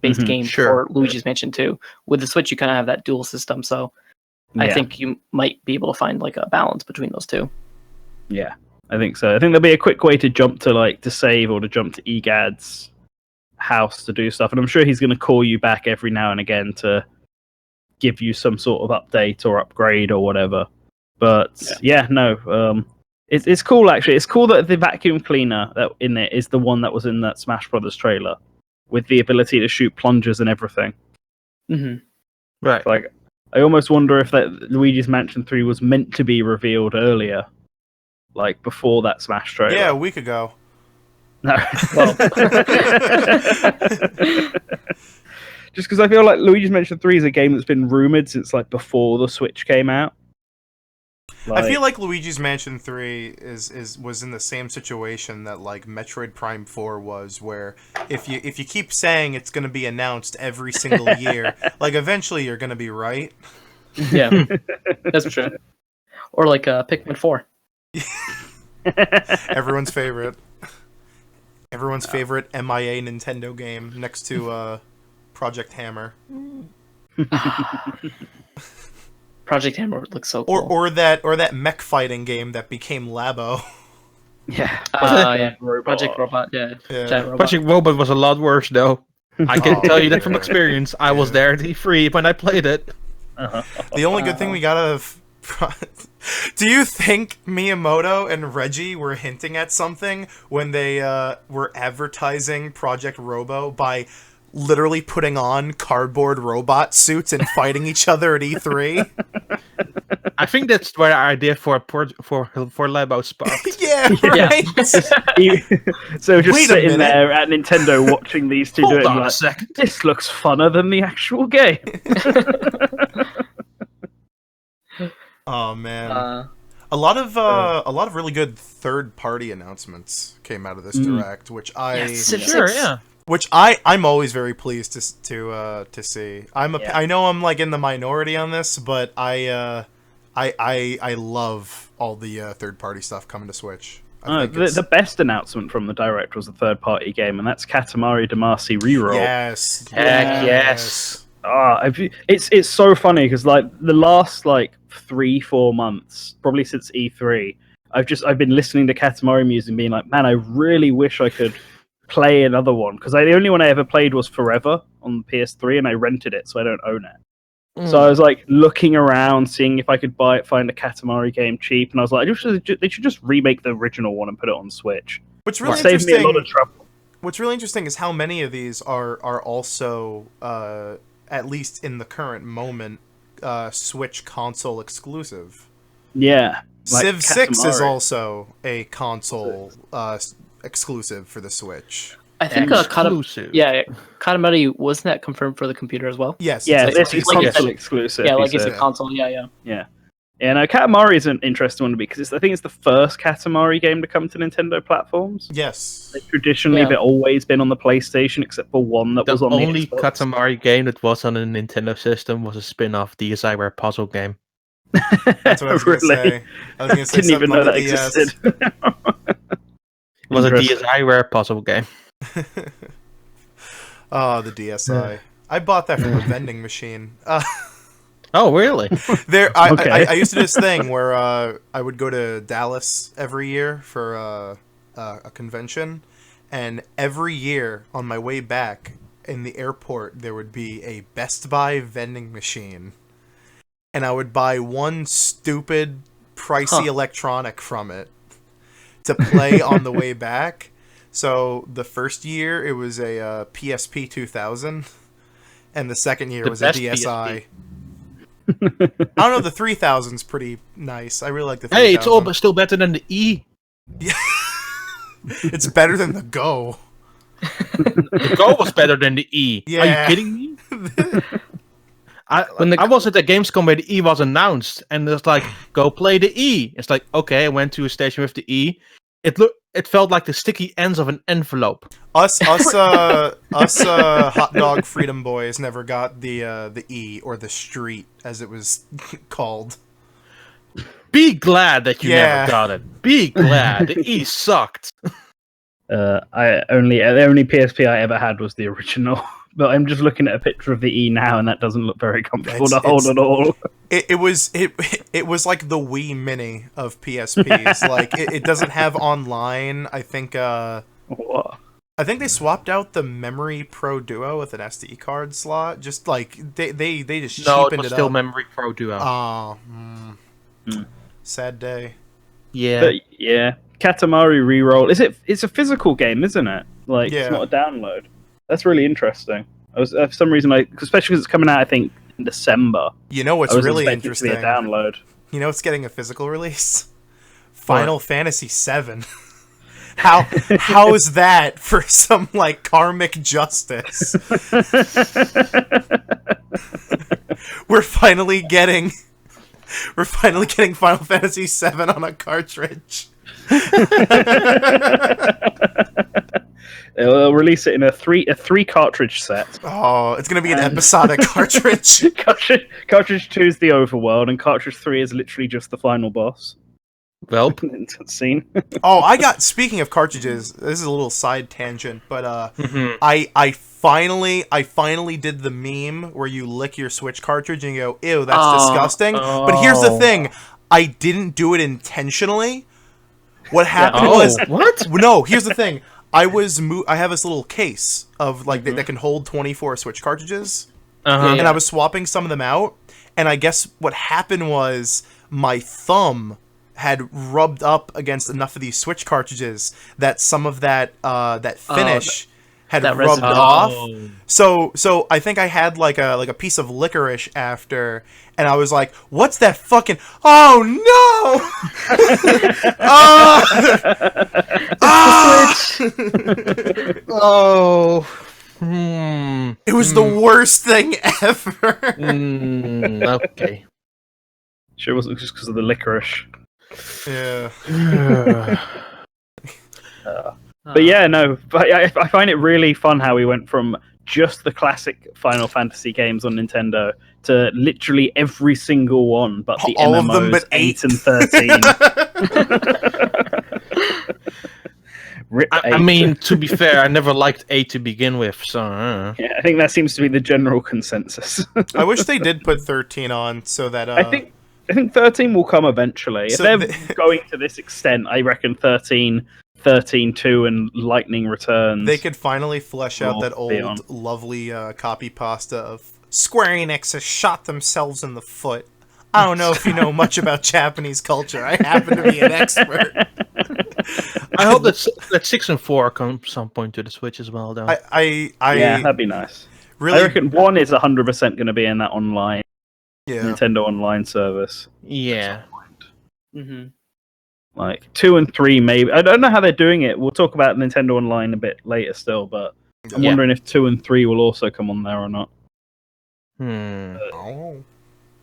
based game for Luigi's Mansion 2. With the Switch, you kind of have that dual system, so I think you might be able to find like a balance between those two. Yeah. I think so. I think there'll be a quick way to jump to save or to jump to Egad's house to do stuff, and I'm sure he's going to call you back every now and again to give you some sort of update or upgrade or whatever. But it's cool actually. It's cool that the vacuum cleaner that in it is the one that was in that Smash Brothers trailer, with the ability to shoot plungers and everything. Mm-hmm. Right. Like, I almost wonder if that Luigi's Mansion 3 was meant to be revealed earlier, like before that Smash trailer. Yeah, a week ago. No. Well. Just because I feel like Luigi's Mansion 3 is a game that's been rumored since like before the Switch came out. I feel like Luigi's Mansion 3 was in the same situation that like Metroid Prime 4 was, where if you keep saying it's going to be announced every single year, like eventually you're going to be right. Yeah, that's true. Or like Pikmin 4. Everyone's favorite MIA Nintendo game next to Project Hammer. Project Hammer looks so cool. Or that mech fighting game that became Labo. Yeah. Yeah. Project Robot. Yeah. Yeah. Giant Robot. Project Robot was a lot worse, though. I can tell you that from experience. I was there at E3 when I played it. The only good thing we got out of... Do you think Miyamoto and Reggie were hinting at something when they were advertising Project Robo by literally putting on cardboard robot suits and fighting each other at E3? I think that's where our idea for Labo sparked. Yeah, right. So just Wait a sitting minute. there at Nintendo watching these two do Hold it, on and a like, second. this looks funner than the actual game. Oh man, a lot of really good third-party announcements came out of this direct, which I'm always very pleased to see. I know I'm like in the minority on this, but I love all the third-party stuff coming to Switch. The best announcement from the direct was a third-party game, and that's Katamari Damacy Reroll. Yes, Heck yes. It's so funny because like the last like 3-4 months, probably since E3, I've been listening to Katamari music and being like, man, I really wish I could play another one, because the only one I ever played was Forever on PS3, and I rented it, so I don't own it. So I was like looking around, seeing if I could find a Katamari game cheap, and I was like, they should just remake the original one and put it on Switch. What's really Saved me a lot of trouble. What's really interesting is how many of these are also, at least in the current moment, Switch console exclusive. Yeah. Like Civ 6 is Katamari. also a console exclusive for the Switch. I think Exclusive. Katamari, wasn't that confirmed for the computer as well? Yes. Yeah, it's this is like- console exclusive. Yeah, he like it's said. a console. Yeah. Yeah, no, Katamari is an interesting one to be, because I think it's the first Katamari game to come to Nintendo platforms. Yes. Like, traditionally, they've always been on the PlayStation, except for one that The was on the only Xbox. Katamari game that was on a Nintendo system was a spin-off DSiWare puzzle game. That's what I was going to say. I was going to say Didn't even something know on that the DS. existed. It was a Interesting. DSiWare puzzle game. Oh, the DSi. I bought that from a vending machine. Oh, really? I used to do this thing where I would go to Dallas every year for a convention, and every year on my way back in the airport there would be a Best Buy vending machine, and I would buy one stupid pricey electronic from it to play on the way back. So the first year it was a PSP 2000, and the second year The was a best DSi. I don't know, the 3000's pretty nice. I really like the 3000. Hey, it's all but still better than the E. Yeah. It's better than the Go. The Go was better than the E. Yeah. Are you kidding me? I was at the Gamescom where the E was announced, and it's like, go play the E. It's like, okay, I went to a station with the E. It felt like the sticky ends of an envelope. Us hot dog freedom boys never got the E, or the street as it was called. Be glad that you Yeah. never got it. Be glad. The E sucked. The only PSP I ever had was the original but I'm just looking at a picture of the E now, and that doesn't look very comfortable to hold It's- at all. It was like the Wii Mini of PSPs. Like it doesn't have online. I think What? I think they swapped out the Memory Pro Duo with an SD card slot. Just like they just No, it cheapened was it still up. Memory Pro Duo. Sad day. yeah. But yeah, Katamari Reroll. It's a physical game, isn't it? Like Yeah. it's not a download. That's really interesting. I was for some reason, especially because it's coming out, I think in December. You know what's I was really expecting interesting? it to be a download. You know it's getting a physical release? Final Fantasy VII. How is that for some like karmic justice? We're finally getting Final Fantasy VII on a cartridge. They'll release it in a three cartridge set. Oh, it's gonna be an episodic cartridge. Cartridge 2 is the overworld, and cartridge 3 is literally just the final boss. Well, Scene. Oh, speaking of cartridges, this is a little side tangent, but I finally did the meme where you lick your Switch cartridge and you go, ew, that's disgusting. But here's the thing, I didn't do it intentionally. What happened was what? No, here's the thing. I have this little case of like that can hold 24 Switch cartridges. Uh-huh. And I was swapping some of them out, and I guess what happened was my thumb had rubbed up against enough of these Switch cartridges that some of that finish had that rubbed residue. off. Oh. So I think I had like a piece of licorice after, and I was like, "What's that fucking? Oh no! Oh. It was the worst thing ever." Okay. Sure, it wasn't just because of the licorice. Yeah. But yeah, no. But I find it really fun how we went from just the classic Final Fantasy games on Nintendo to literally every single one, but the All of MMOs, them but 8 8. and 13. Rip I 8. mean, to be fair, I never liked 8 to begin with, so... Yeah, I think that seems to be the general consensus. I wish they did put 13 on so that I think 13 will come eventually. So if they're going to this extent, I reckon 13, 13.2 and Lightning Returns. they could finally flesh out that be on. old lovely copy pasta of Square Enix has shot themselves in the foot. I don't know if you know much about Japanese culture. I happen to be an expert. I hope that 6 and 4 come some point to the Switch as well, though. Yeah, that'd be nice. really. I reckon 1 is 100% going to be in that online Yeah. Nintendo Online service. Yeah. Mm-hmm. Like 2 and 3, maybe. I don't know how they're doing it. We'll talk about Nintendo Online a bit later still, but I'm Yeah. wondering if 2 and 3 will also come on there or not. Oh.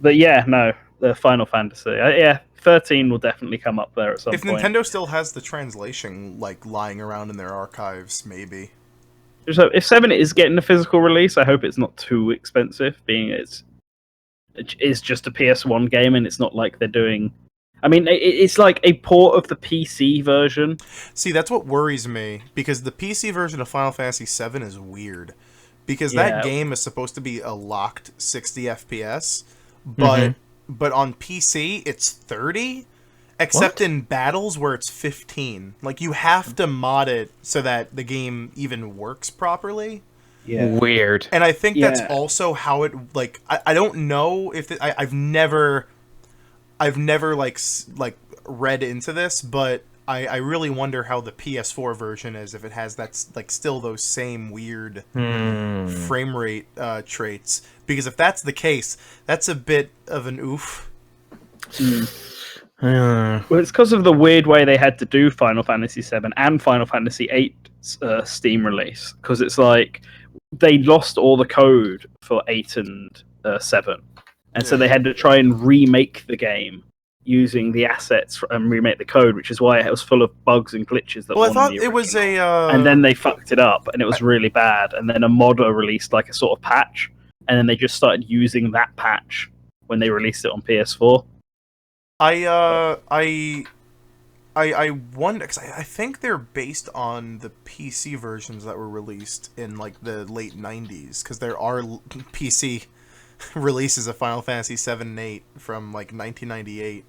But yeah, no, the Final Fantasy. Yeah, 13 will definitely come up there at some If point. Nintendo still has the translation like lying around in their archives, maybe. So if 7 is getting a physical release, I hope it's not too expensive, being it's just a PS1 game and it's not like they're doing... I mean, it's like a port of the PC version. See, that's what worries me, because the PC version of Final Fantasy VII is weird. Because Yeah. that game is supposed to be a locked 60 FPS, but on PC it's 30, except in battles where it's 15. Like, you have to mod it so that the game even works properly. Weird. And I think that's Yeah. also how it, like, I don't know if I've never like read into this, but I really wonder how the PS4 version is, if it has that's like still those same weird frame rate traits. Because if that's the case, that's a bit of an oof. Uh, Well, it's because of the weird way they had to do Final Fantasy VII and Final Fantasy VIII's Steam release. Because it's like they lost all the code for 8 and 7. And so they had to try and remake the game using the assets and remake the code, which is why it was full of bugs and glitches. That Well, I won thought the it was original. a... And then they fucked it up, and it was really bad. And then a modder released like a sort of patch, and then they just started using that I I wonder, because I think they're based on the PC versions that were released in like the late 90s, because there are PC releases of Final Fantasy 7 and 8 from like 1998.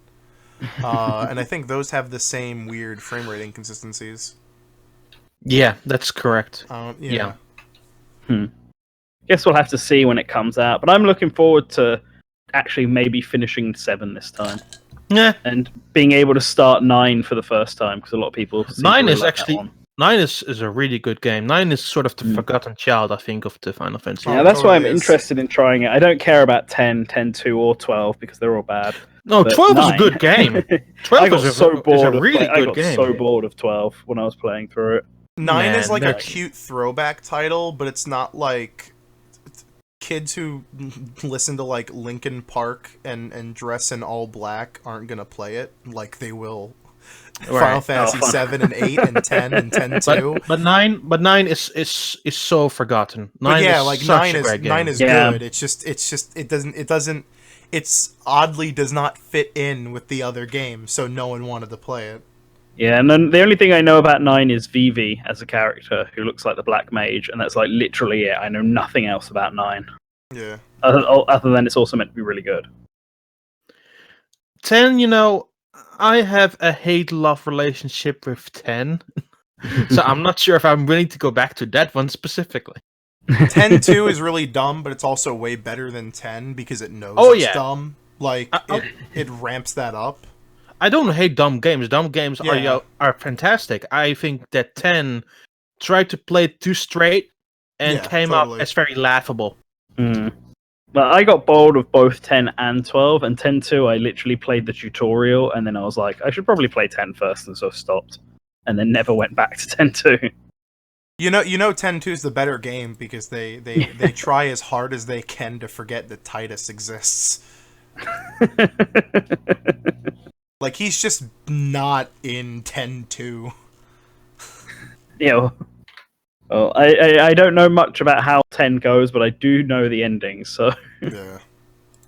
And I think those have the same weird frame rate inconsistencies. Yeah, that's correct. Yeah. Guess we'll have to see when it comes out, but I'm looking forward to actually maybe finishing 7 this time. Yeah, And being able to start 9 for the first time, because a lot of people seem 9 to really is like that actually one. 9 is a really good game. 9 is sort of the forgotten child, I think, of the Final Fantasy. Yeah, that's why I'm totally is. interested in trying it. I don't care about 10, 10-2, or 12 because they're all bad. No, But 12 is a 9 good game. 12 I got is so a bored of really I good got game. so bored of 12 when I was playing through it. 9 is Man, like a that's- cute throwback title, but it's not like kids who listen to like Linkin Park and dress in all black aren't gonna play it like they will Final Right. Fantasy Oh. 7 and 8 and 10 and 10-2. But 9 is so forgotten. 9 But yeah, is like such 9 a is great game. 9 is Yeah. good. It's just it doesn't it's oddly does not fit in with the other games, so no one wanted to play it. Yeah, and then the only thing I know about 9 is Vivi as a character who looks like the Black Mage, and that's like literally it. I know nothing else about 9. Yeah. Other than it's also meant to be really good. 10, I have a hate-love relationship with 10. So I'm not sure if I'm willing to go back to that one specifically. 10-2 is really dumb, but it's also way better than 10 because it knows Oh, it's yeah. dumb. Like I- it ramps that up. I don't hate dumb games. Dumb games Yeah. are fantastic. I think that 10 tried to play it too straight and Yeah, came totally. up as very laughable. But I got bored of both 10 and 12, and 10-2 I literally played the tutorial, and then I was like, I should probably play 10 first, and so stopped. And then never went back to 10-2. You know 10-2 is the better game because they try as hard as they can to forget that Titus exists. Like he's just not in 10-2. Yeah. Well, I don't know much about how 10 goes, but I do know the ending, so Yeah.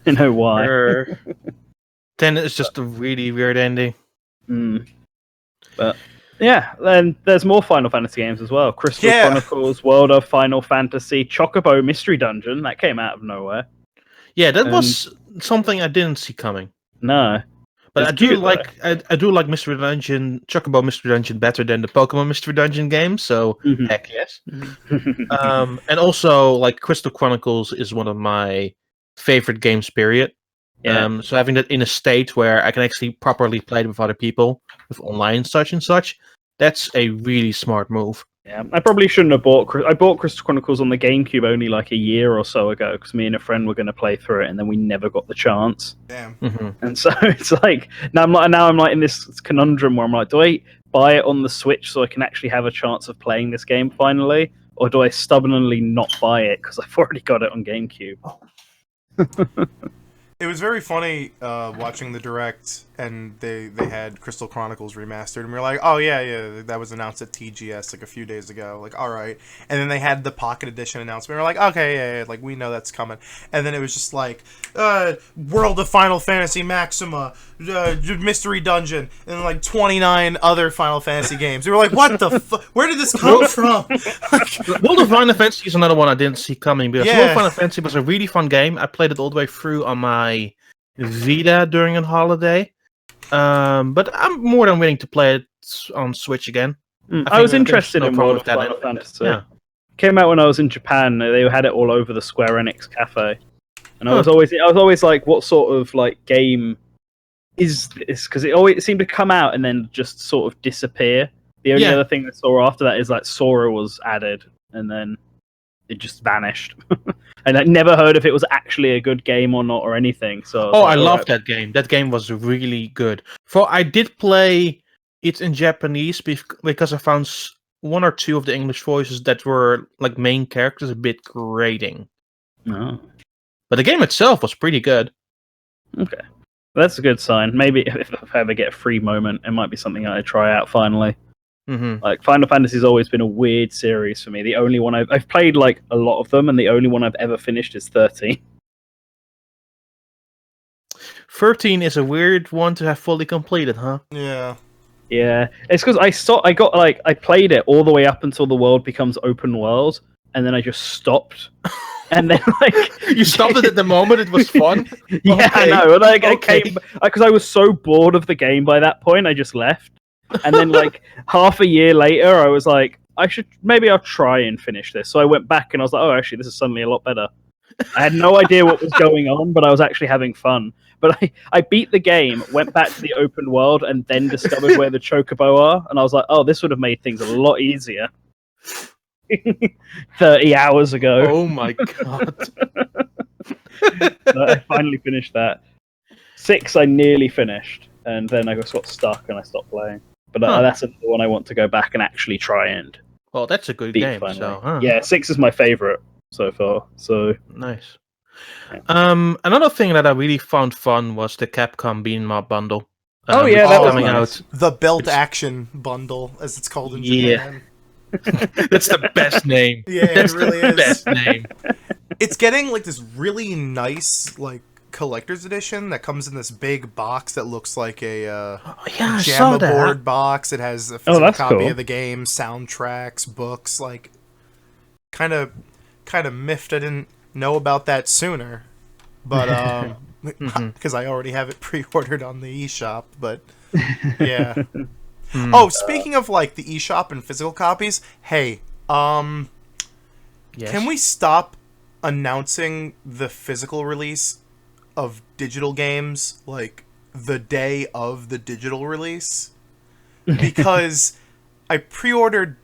I know why. 10 is just a really weird ending. But yeah, then there's more Final Fantasy games as well. Crystal Yeah. Chronicles, World of Final Fantasy, Chocobo Mystery Dungeon, that came out of nowhere. Yeah, that was something I didn't see coming. No. But It's I do cute, like I do like Mystery Dungeon, Chocobo Mystery Dungeon better than the Pokemon Mystery Dungeon game. So Mhm. heck yes. And also like Crystal Chronicles is one of my favorite games. Period. Yeah. So having that in a state where I can actually properly play it with other people, with online such and such, that's a really smart move. Yeah, I probably shouldn't have bought. I bought Crystal Chronicles on the GameCube only like a year or so ago because me and a friend were going to play through it, and then we never got the chance. Damn. And so it's like now I'm like in this conundrum where I'm like, do I buy it on the Switch so I can actually have a chance of playing this game finally, or do I stubbornly not buy it because I've already got it on GameCube? It was very funny watching the Direct, and they had Crystal Chronicles remastered, and we were like, oh yeah, that was announced at TGS like a few days ago. Like, all right. And then they had the Pocket Edition announcement. We were like, okay, yeah, like we know that's coming. And then it was just like, World of Final Fantasy Maxima, Mystery Dungeon, and like 29 other Final Fantasy games. We were like, what the fuck? Where did this come from? World of Final Fantasy is another one I didn't see coming because Yeah. World of Final Fantasy was a really fun game. I played it all the way through on my Vita during a holiday. But I'm more than willing to play it on Switch again. I was think interested there's in no World of problem Final with that. Fantasy. Yeah. Came out when I was in Japan. They had it all over the Square Enix cafe, and I was always like, what sort of like game is this? Because it seemed to come out and then just sort of disappear. The only Yeah. other thing I saw after that is like Sora was added, and then it just vanished. And I never heard if it was actually a good game or not or anything. So I loved that game. That game was really good. I did play it in Japanese because I found one or two of the English voices that were like main characters a bit grating. No. But the game itself was pretty good. Okay. That's a good sign. Maybe if I ever get a free moment, it might be something I try out finally. Mm-hmm. Like Final Fantasy's always been a weird series for me. The only one I've played like a lot of them, and the only one I've ever finished is 13. 13 is a weird one to have fully completed, huh? Yeah. Yeah, it's because I played it all the way up until the world becomes open world, and then I just stopped. And then You stopped it at the moment it was fun. Yeah, I Okay. know. And I Okay. came because I was so bored of the game by that point, I just left. And then half a year later, I was like, I'll try and finish this. So I went back and I was like, oh, actually, this is suddenly a lot better. I had no idea what was going on, but I was actually having fun. But I beat the game, went back to the open world, and then discovered where the chocobo are. And I was like, oh, this would have made things a lot easier 30 hours ago. Oh my god. I finally finished that. 6 I nearly finished, and then I just got stuck and I stopped playing. But that's another one I want to go back and actually try and Well, that's a good beat game. finally. So, Yeah, 6 is my favorite so far. So nice. Yeah. Another thing that I really found fun was the Capcom Bean Up bundle. Oh, which yeah, is that was coming nice. out. The Belt Action Bundle, as it's called in Yeah. Japan. That's the best name. Yeah, That's it really the is. best name. It's getting like this really nice collector's edition that comes in this big box that looks like a Yeah, I saw JAMA that. board box. It has a physical that's copy cool. of the game, soundtracks, books. Like, kind of miffed I didn't know about that sooner, but because I already have it pre-ordered on the eShop. But yeah. Oh, speaking of like the eShop and physical copies, hey, Yes. can we stop announcing the physical release of digital games like the day of the digital release? Because I pre-ordered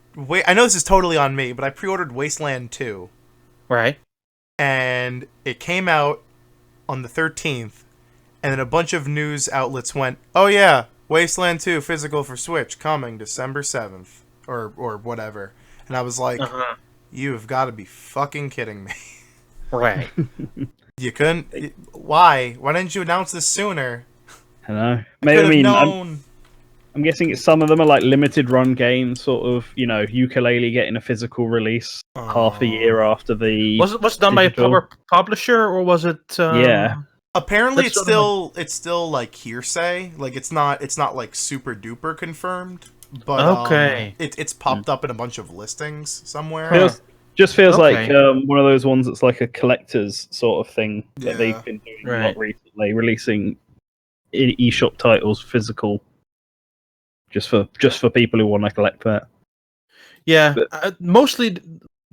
I know this is totally on me, but I pre-ordered Wasteland 2 Right. and it came out on the 13th, and then a bunch of news outlets went, "Oh yeah, Wasteland 2 physical for Switch coming December 7th or whatever." And I was like, "You've got to be fucking kidding me." Right. You couldn't. Why? Why didn't you announce this sooner? I know. I Maybe, could I have mean, known. I'm guessing some of them are like limited run games, sort of, Ukulele getting a physical release half a year after the. Was it done by a digital. publisher or was it? Yeah. Apparently, That's it's sort of still like hearsay. Like it's not like super duper confirmed. But Okay. it's popped up in a bunch of listings somewhere. Feels Okay. like one of those ones that's like a collector's sort of thing that Yeah. they've been doing a Right. lot recently, releasing eShop titles physical, just for people who want to collect that. Yeah. Mostly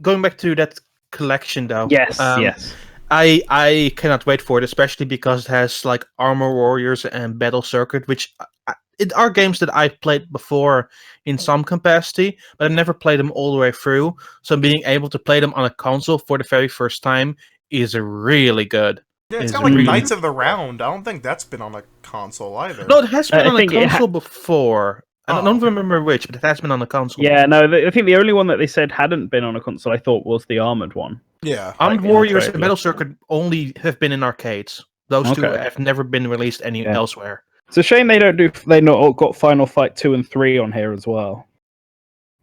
going back to that collection though. Yes, yes. I cannot wait for it, especially because it has like Armor Warriors and Battle Circuit, which it are games that I've played before in some capacity, but I never played them all the way through. So being able to play them on a console for the very first time is really good. Yeah, it's Is got like really- Knights of the Round. I don't think that's been on a console either. No, it has been I on a think it console before. I don't remember which, but it has been on a console. Yeah, no, I think the only one that they said hadn't been on a console, I thought, was the Armored one. Yeah. Armored Like, in the Warriors and trailer. Battle Circuit only have been in arcades. Those two Okay. have never been released elsewhere. It's a shame they not got Final Fight 2 and 3 on here as well.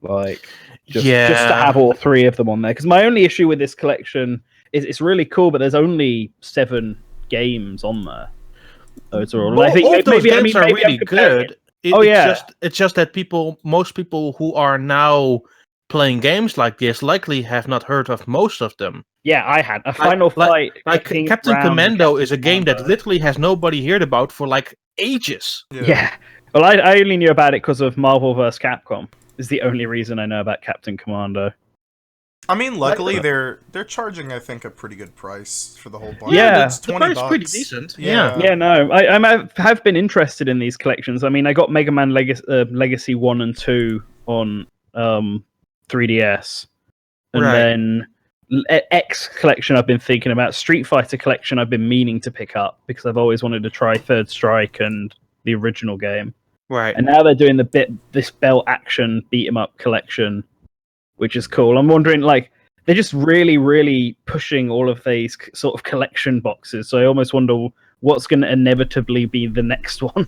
Like, just to have all 3 of them on there. Because my only issue with this collection is it's really cool, but there's only 7 games on there. Overall. Well, I think all of those maybe games are I'm really comparing- good. yeah. It's just that most people who are now playing games like this likely have not heard of most of them. Yeah, I had a Final Fight. Like King's Captain Round, Commando Captain is a game that Commando. literally has nobody heard about for like ages. Yeah. Well, I only knew about it because of Marvel vs. Capcom. Is the only reason I know about Captain Commando. I mean, luckily they're charging, I think, a pretty good price for the whole bunch. Yeah. It's The $20. price is pretty decent. Yeah. Yeah, no, I have been interested in these collections. I mean, I got Mega Man Legacy 1 and 2 on 3DS. And Right. then X collection I've been thinking about. Street Fighter collection I've been meaning to pick up because I've always wanted to try Third Strike and the original game. Right. And now they're doing this Belt Action beat 'em up collection, which is cool. I'm wondering, like, they're just really, really pushing all of these sort of collection boxes. So I almost wonder what's going to inevitably be the next one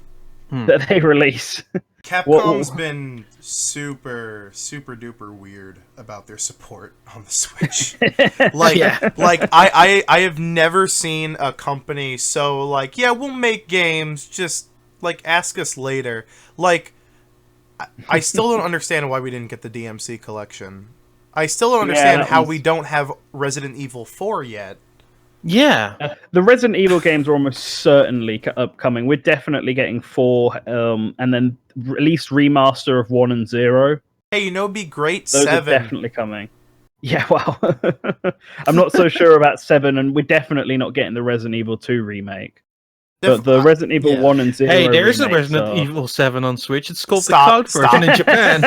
that they release. Capcom's been super, super duper weird about their support on the Switch. I have never seen a company so like, yeah, we'll make games, just like ask us later. Like, I still don't understand why we didn't get the DMC collection. I still don't understand how we don't have Resident Evil 4 yet. Yeah. The Resident Evil games are almost certainly upcoming. We're definitely getting 4, and then at least remaster of 1 and 0. Hey, it'd be great. Those 7. are definitely coming. Yeah, well, I'm not so sure about 7, and we're definitely not getting the Resident Evil 2 remake. But the Resident Evil 1 and 0. Hey, there's a remakes Resident are... Evil 7 on Switch. It's called the cloud version in Japan.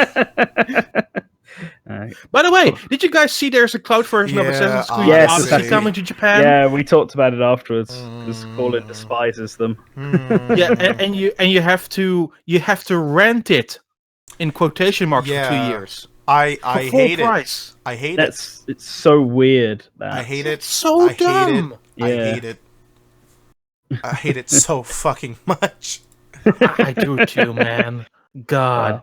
By the way, did you guys see there's a cloud version of Assassin's Creed Odyssey coming to Japan? Yeah, we talked about it afterwards because Colin despises them. Yeah, and you have to rent it in quotation marks for 2 years. I hate price. it. I hate it. It's so weird. I hate it. So dumb. I hate it. I hate it so fucking much. I do too, man. God.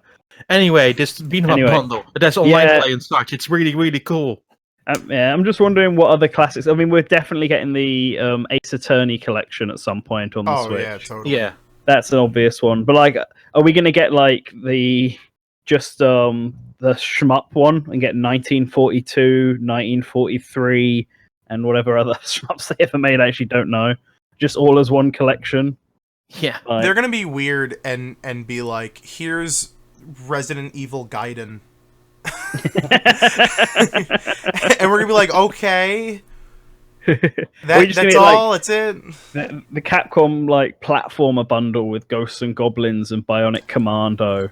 Anyway, this Beanhub bundle. That's online play and such. It's really, really cool. I'm just wondering what other classics. I mean, we're definitely getting the Ace Attorney collection at some point on the Switch. Yeah, totally. Yeah, that's an obvious one. But like, are we going to get like the shmup one and get 1942, 1943, and whatever other shmups they ever made? I actually don't know. Just all as one collection. Yeah, they're gonna be weird and be like, here's Resident Evil Gaiden. And we're gonna be like, okay, that's all. That's it. The Capcom like platformer bundle with Ghosts and Goblins and Bionic Commando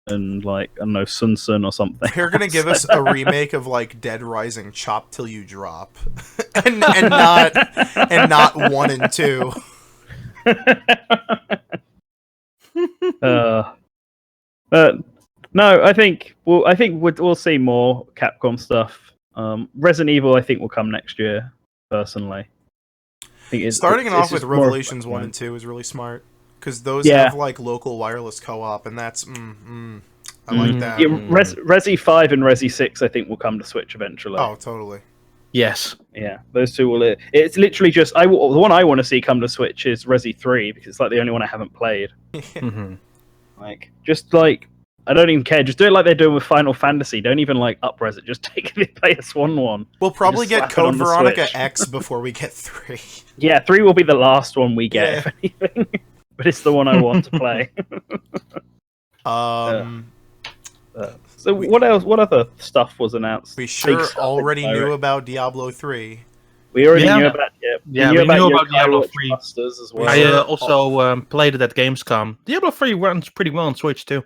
and like I don't know Sun Sun or something. They're gonna give us a remake of like Dead Rising, Chop Till You Drop, and not 1 and 2. But no, I think we'll see more Capcom stuff. Resident Evil, I think, will come next year. Personally, I think starting it off with Revelations 1 and 2 is really smart because those have like local wireless co-op, and that's I like that. Yeah, Resi 5 and Resi 6, I think, will come to Switch eventually. Oh, totally. Yes. Yeah, those two will. It's literally just the one I want to see come to Switch is Resi 3 because it's like the only one I haven't played. Like, just like I don't even care. Just do it like they're doing with Final Fantasy. Don't even like up-res it. Just take the PS1 one. We'll probably get Code Veronica X before we get 3. Yeah, 3 will be the last one we get, if anything. But it's the one I want to play. So what else? What other stuff was announced? We already knew about Diablo 3. We already knew about we knew about Diablo 3 as well. I also played it at Gamescom. Diablo 3 runs pretty well on Switch too.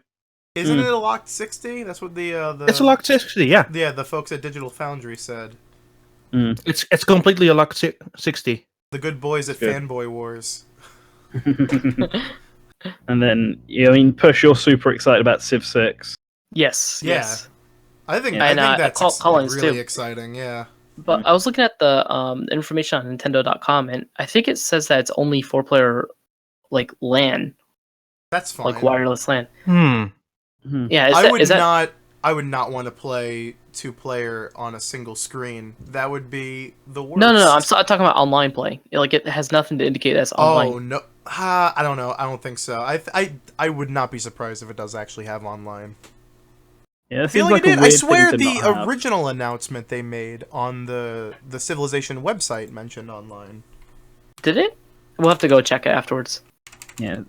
Isn't it a locked 60? That's what the it's a locked 60, yeah. Yeah, the folks at Digital Foundry said. It's completely a locked 60. The good boys at Fanboy Wars. And then Push, you're super excited about Civ 6. Yes. Yeah. Yes. I think that's Collins really too. exciting. Yeah. But I was looking at the information on Nintendo.com, and I think it says that it's only 4-player, like LAN. That's fine. Like wireless LAN. Yeah. I would not want to play 2-player on a single screen. That would be the worst. No. I'm talking about online play. Like it has nothing to indicate that's online. Oh no. I don't know. I don't think so. I would not be surprised if it does actually have online. Yeah, I feel like it did. I swear the original announcement they made on the Civilization website mentioned online. Did it? We'll have to go check it afterwards. Yeah.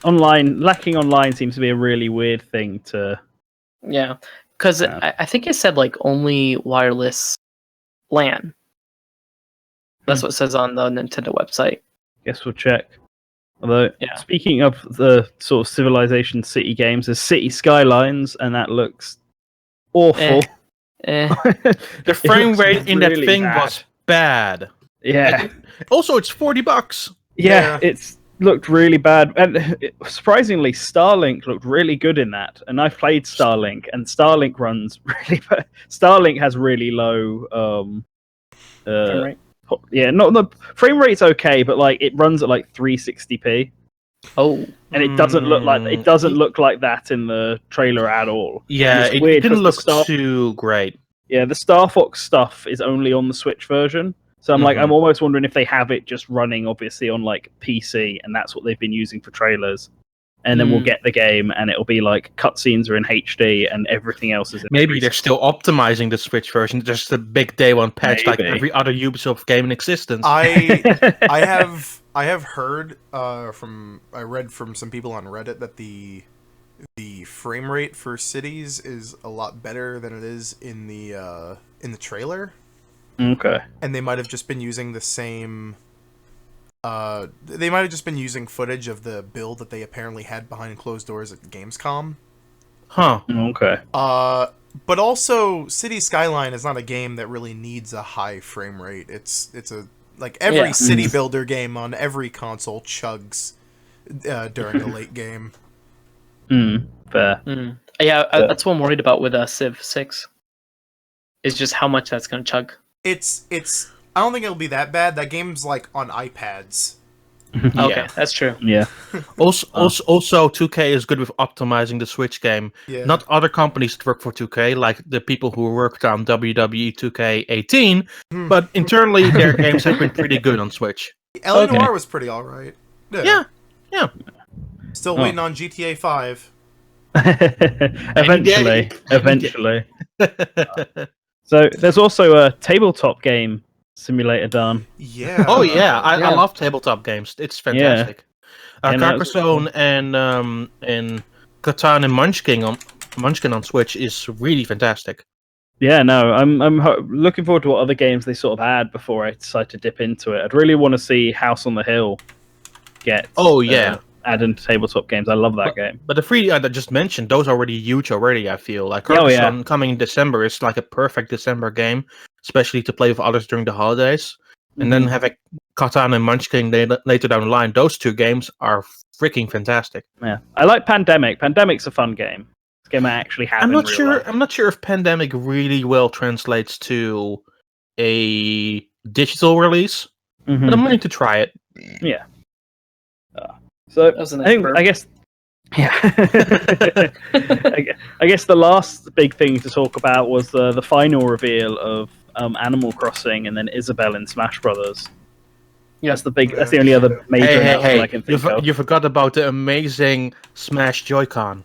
Lacking online seems to be a really weird thing to... Yeah, because I think it said like only wireless LAN. That's what it says on the Nintendo website. Guess we'll check. Although, speaking of the sort of Civilization City games, there's City Skylines, and that looks awful. The frame rate in that thing was bad. Yeah. Also, it's $40. Yeah, it's looked really bad. And surprisingly, Starlink looked really good in that. And I've played Starlink, and Starlink runs really bad. Starlink has really low... frame rate? Yeah, not the frame rate's okay, but like it runs at like 360p. Oh, and it doesn't look like that in the trailer at all. Yeah, it didn't look too great. Yeah, the Star Fox stuff is only on the Switch version, so I'm I'm almost wondering if they have it just running obviously on like PC, and that's what they've been using for trailers. and then we'll get the game, and it'll be like cutscenes are in HD, and everything else is in Maybe they're still optimizing the Switch version, just a big day one patch like Maybe. every other Ubisoft game in existence. I have heard I read from some people on Reddit that the frame rate for cities is a lot better than it is in the trailer. Okay. And they might have just been using the same. They might have just been using footage of the build that they apparently had behind closed doors at Gamescom. Huh. Okay. But also, City Skyline is not a game that really needs a high frame rate. It's a like every city builder game on every console chugs during the late game. Fair. Yeah, that's what I'm worried about with Civ 6. Is just how much that's gonna chug. It's. I don't think it'll be that bad. That game's like on iPads. Okay, that's true. Yeah. Also, 2K is good with optimizing the Switch game. Yeah. Not other companies that work for 2K, like the people who worked on WWE 2K18, but internally their games have been pretty good on Switch. L.A. Noire was pretty alright. Yeah. Still waiting on GTA 5. Eventually. So there's also a tabletop game simulator done. Yeah. Oh yeah, I love tabletop games. It's fantastic. Carcassonne and Catan and Munchkin on Switch is really fantastic. Yeah, no, I'm looking forward to what other games they sort of add before I decide to dip into it. I'd really want to see House on the Hill get add into tabletop games. I love that game. But the 3D I just mentioned, those are already huge already, I feel. Like Carcassonne coming in December is like a perfect December game, especially to play with others during the holidays. And then having Catan and Munchkin later down the line, those two games are freaking fantastic. Yeah, I like Pandemic. Pandemic's a fun game. It's a game I actually have. I'm not sure if Pandemic really well translates to a digital release, but I'm willing to try it. Yeah. So I guess, yeah. I guess the last big thing to talk about was the final reveal of Animal Crossing and then Isabelle in Smash Brothers. Yeah, that's the only other major announcement I can think of. You forgot about the amazing Smash Joy-Con.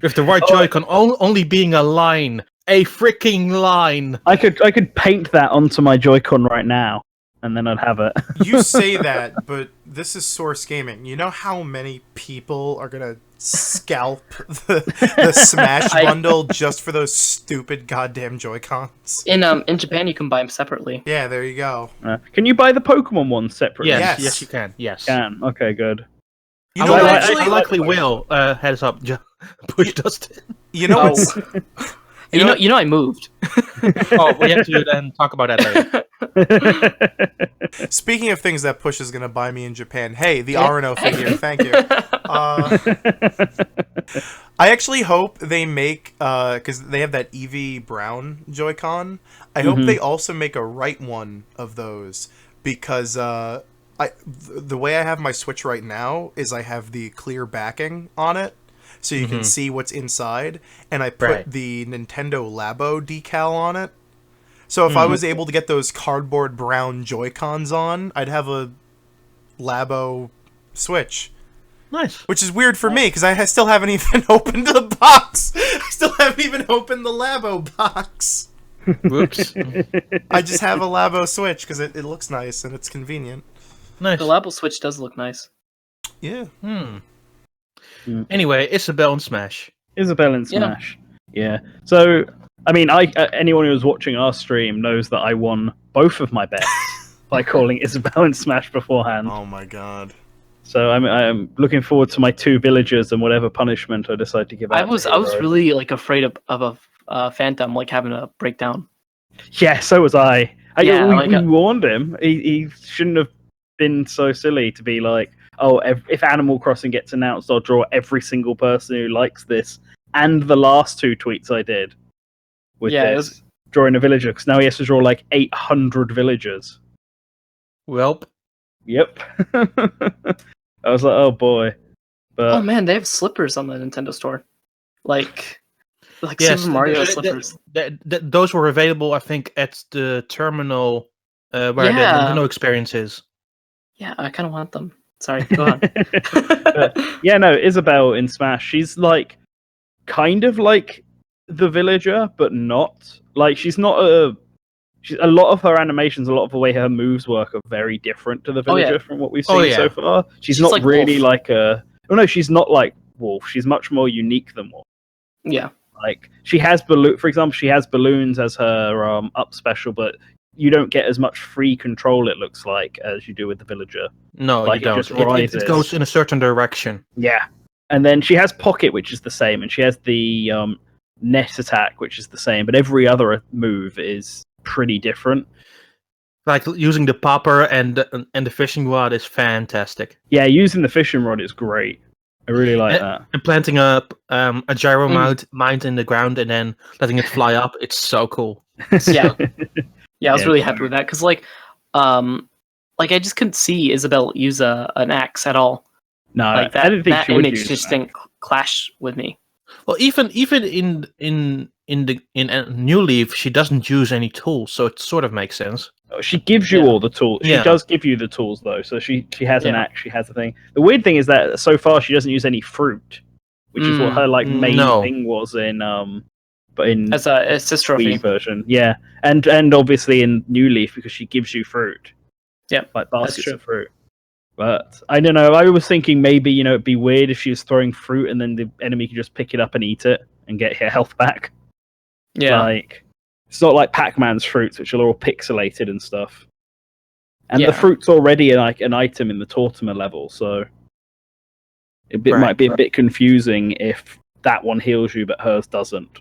With the right Joy-Con only being a line, a freaking line. I could paint that onto my Joy-Con right now, and then I'd have it. You say that, but this is Source Gaming. You know how many people are gonna scalp the Smash bundle just for those stupid goddamn Joy-Cons? In Japan, you can buy them separately. Yeah, there you go. Can you buy the Pokemon ones separately? Yes, you can. Yes. Can. Okay, good. You know, I likely will. Heads up, push Dustin. You know what's... You know, I moved. Oh, we have to then talk about that later. Speaking of things that Push is going to buy me in Japan, hey, the Arno figure, thank you. I actually hope they make, because they have that Eevee Brown Joy-Con, I hope they also make a right one of those, because the way I have my Switch right now is I have the clear backing on it, so you can see what's inside, and I put the Nintendo Labo decal on it. So if I was able to get those cardboard brown Joy-Cons on, I'd have a Labo Switch. Nice. Which is weird for me, because I still haven't even opened the box. I still haven't even opened the Labo box. Whoops. I just have a Labo Switch, because it looks nice and it's convenient. Nice. The Labo Switch does look nice. Yeah. Anyway, Isabelle and Smash. Isabelle and Smash. Yeah. So, I mean, anyone who was watching our stream knows that I won both of my bets by calling Isabelle and Smash beforehand. Oh my god. So I'm looking forward to my 2 villagers and whatever punishment I decide to give out. I was really like afraid of a Phantom like having a breakdown. Yeah, so was I. We got... warned him. He shouldn't have been so silly to be like, oh, if Animal Crossing gets announced, I'll draw every single person who likes this. And the last 2 tweets I did with this, drawing a villager, because now he has to draw like 800 villagers. Welp. Yep. I was like, oh boy. But... Oh man, they have slippers on the Nintendo Store. Like Super Mario slippers. Those were available, I think, at the terminal where the Nintendo experience is. Yeah, I kind of want them. Sorry, go on. Yeah, no, Isabel in Smash, she's like kind of like the villager, but not. Like she's not a. A lot of her animations, a lot of the way her moves work are very different to the villager from what we've seen so far. She's not like really Wolf. like a. Oh no, she's not like Wolf. She's much more unique than Wolf. Yeah. Like she has for example, she has balloons as her up special, but you don't get as much free control. It looks like as you do with the villager. No, Like, you don't. it just rises. It goes in a certain direction. Yeah, and then she has pocket, which is the same, and she has the net attack, which is the same, but every other move is pretty different. Like using the popper and the fishing rod is fantastic. Yeah, using the fishing rod is great. I really like that. And planting up a gyro mount in the ground and then letting it fly up, it's so cool. Yeah. Yeah, I was really happy with that because I just couldn't see Isabel use an axe at all. No, like that, I didn't think that she would image use just that. didn't clash with me. Well, even in New Leaf, she doesn't use any tools, so it sort of makes sense. She gives you all the tools. She Yeah. does give you the tools though. So she has an axe. She has a thing. The weird thing is that so far she doesn't use any fruit, which is what her main thing was in but in as a assist trophy Wii version. Yeah, and obviously in New Leaf because she gives you fruit. Yeah, like baskets of fruit. But I don't know. I was thinking maybe it'd be weird if she was throwing fruit and then the enemy could just pick it up and eat it and get her health back. Yeah, like it's not like Pac-Man's fruits, which are all pixelated and stuff. And the fruit's already like an item in the Tortimer level, so it might be a bit confusing if that one heals you but hers doesn't.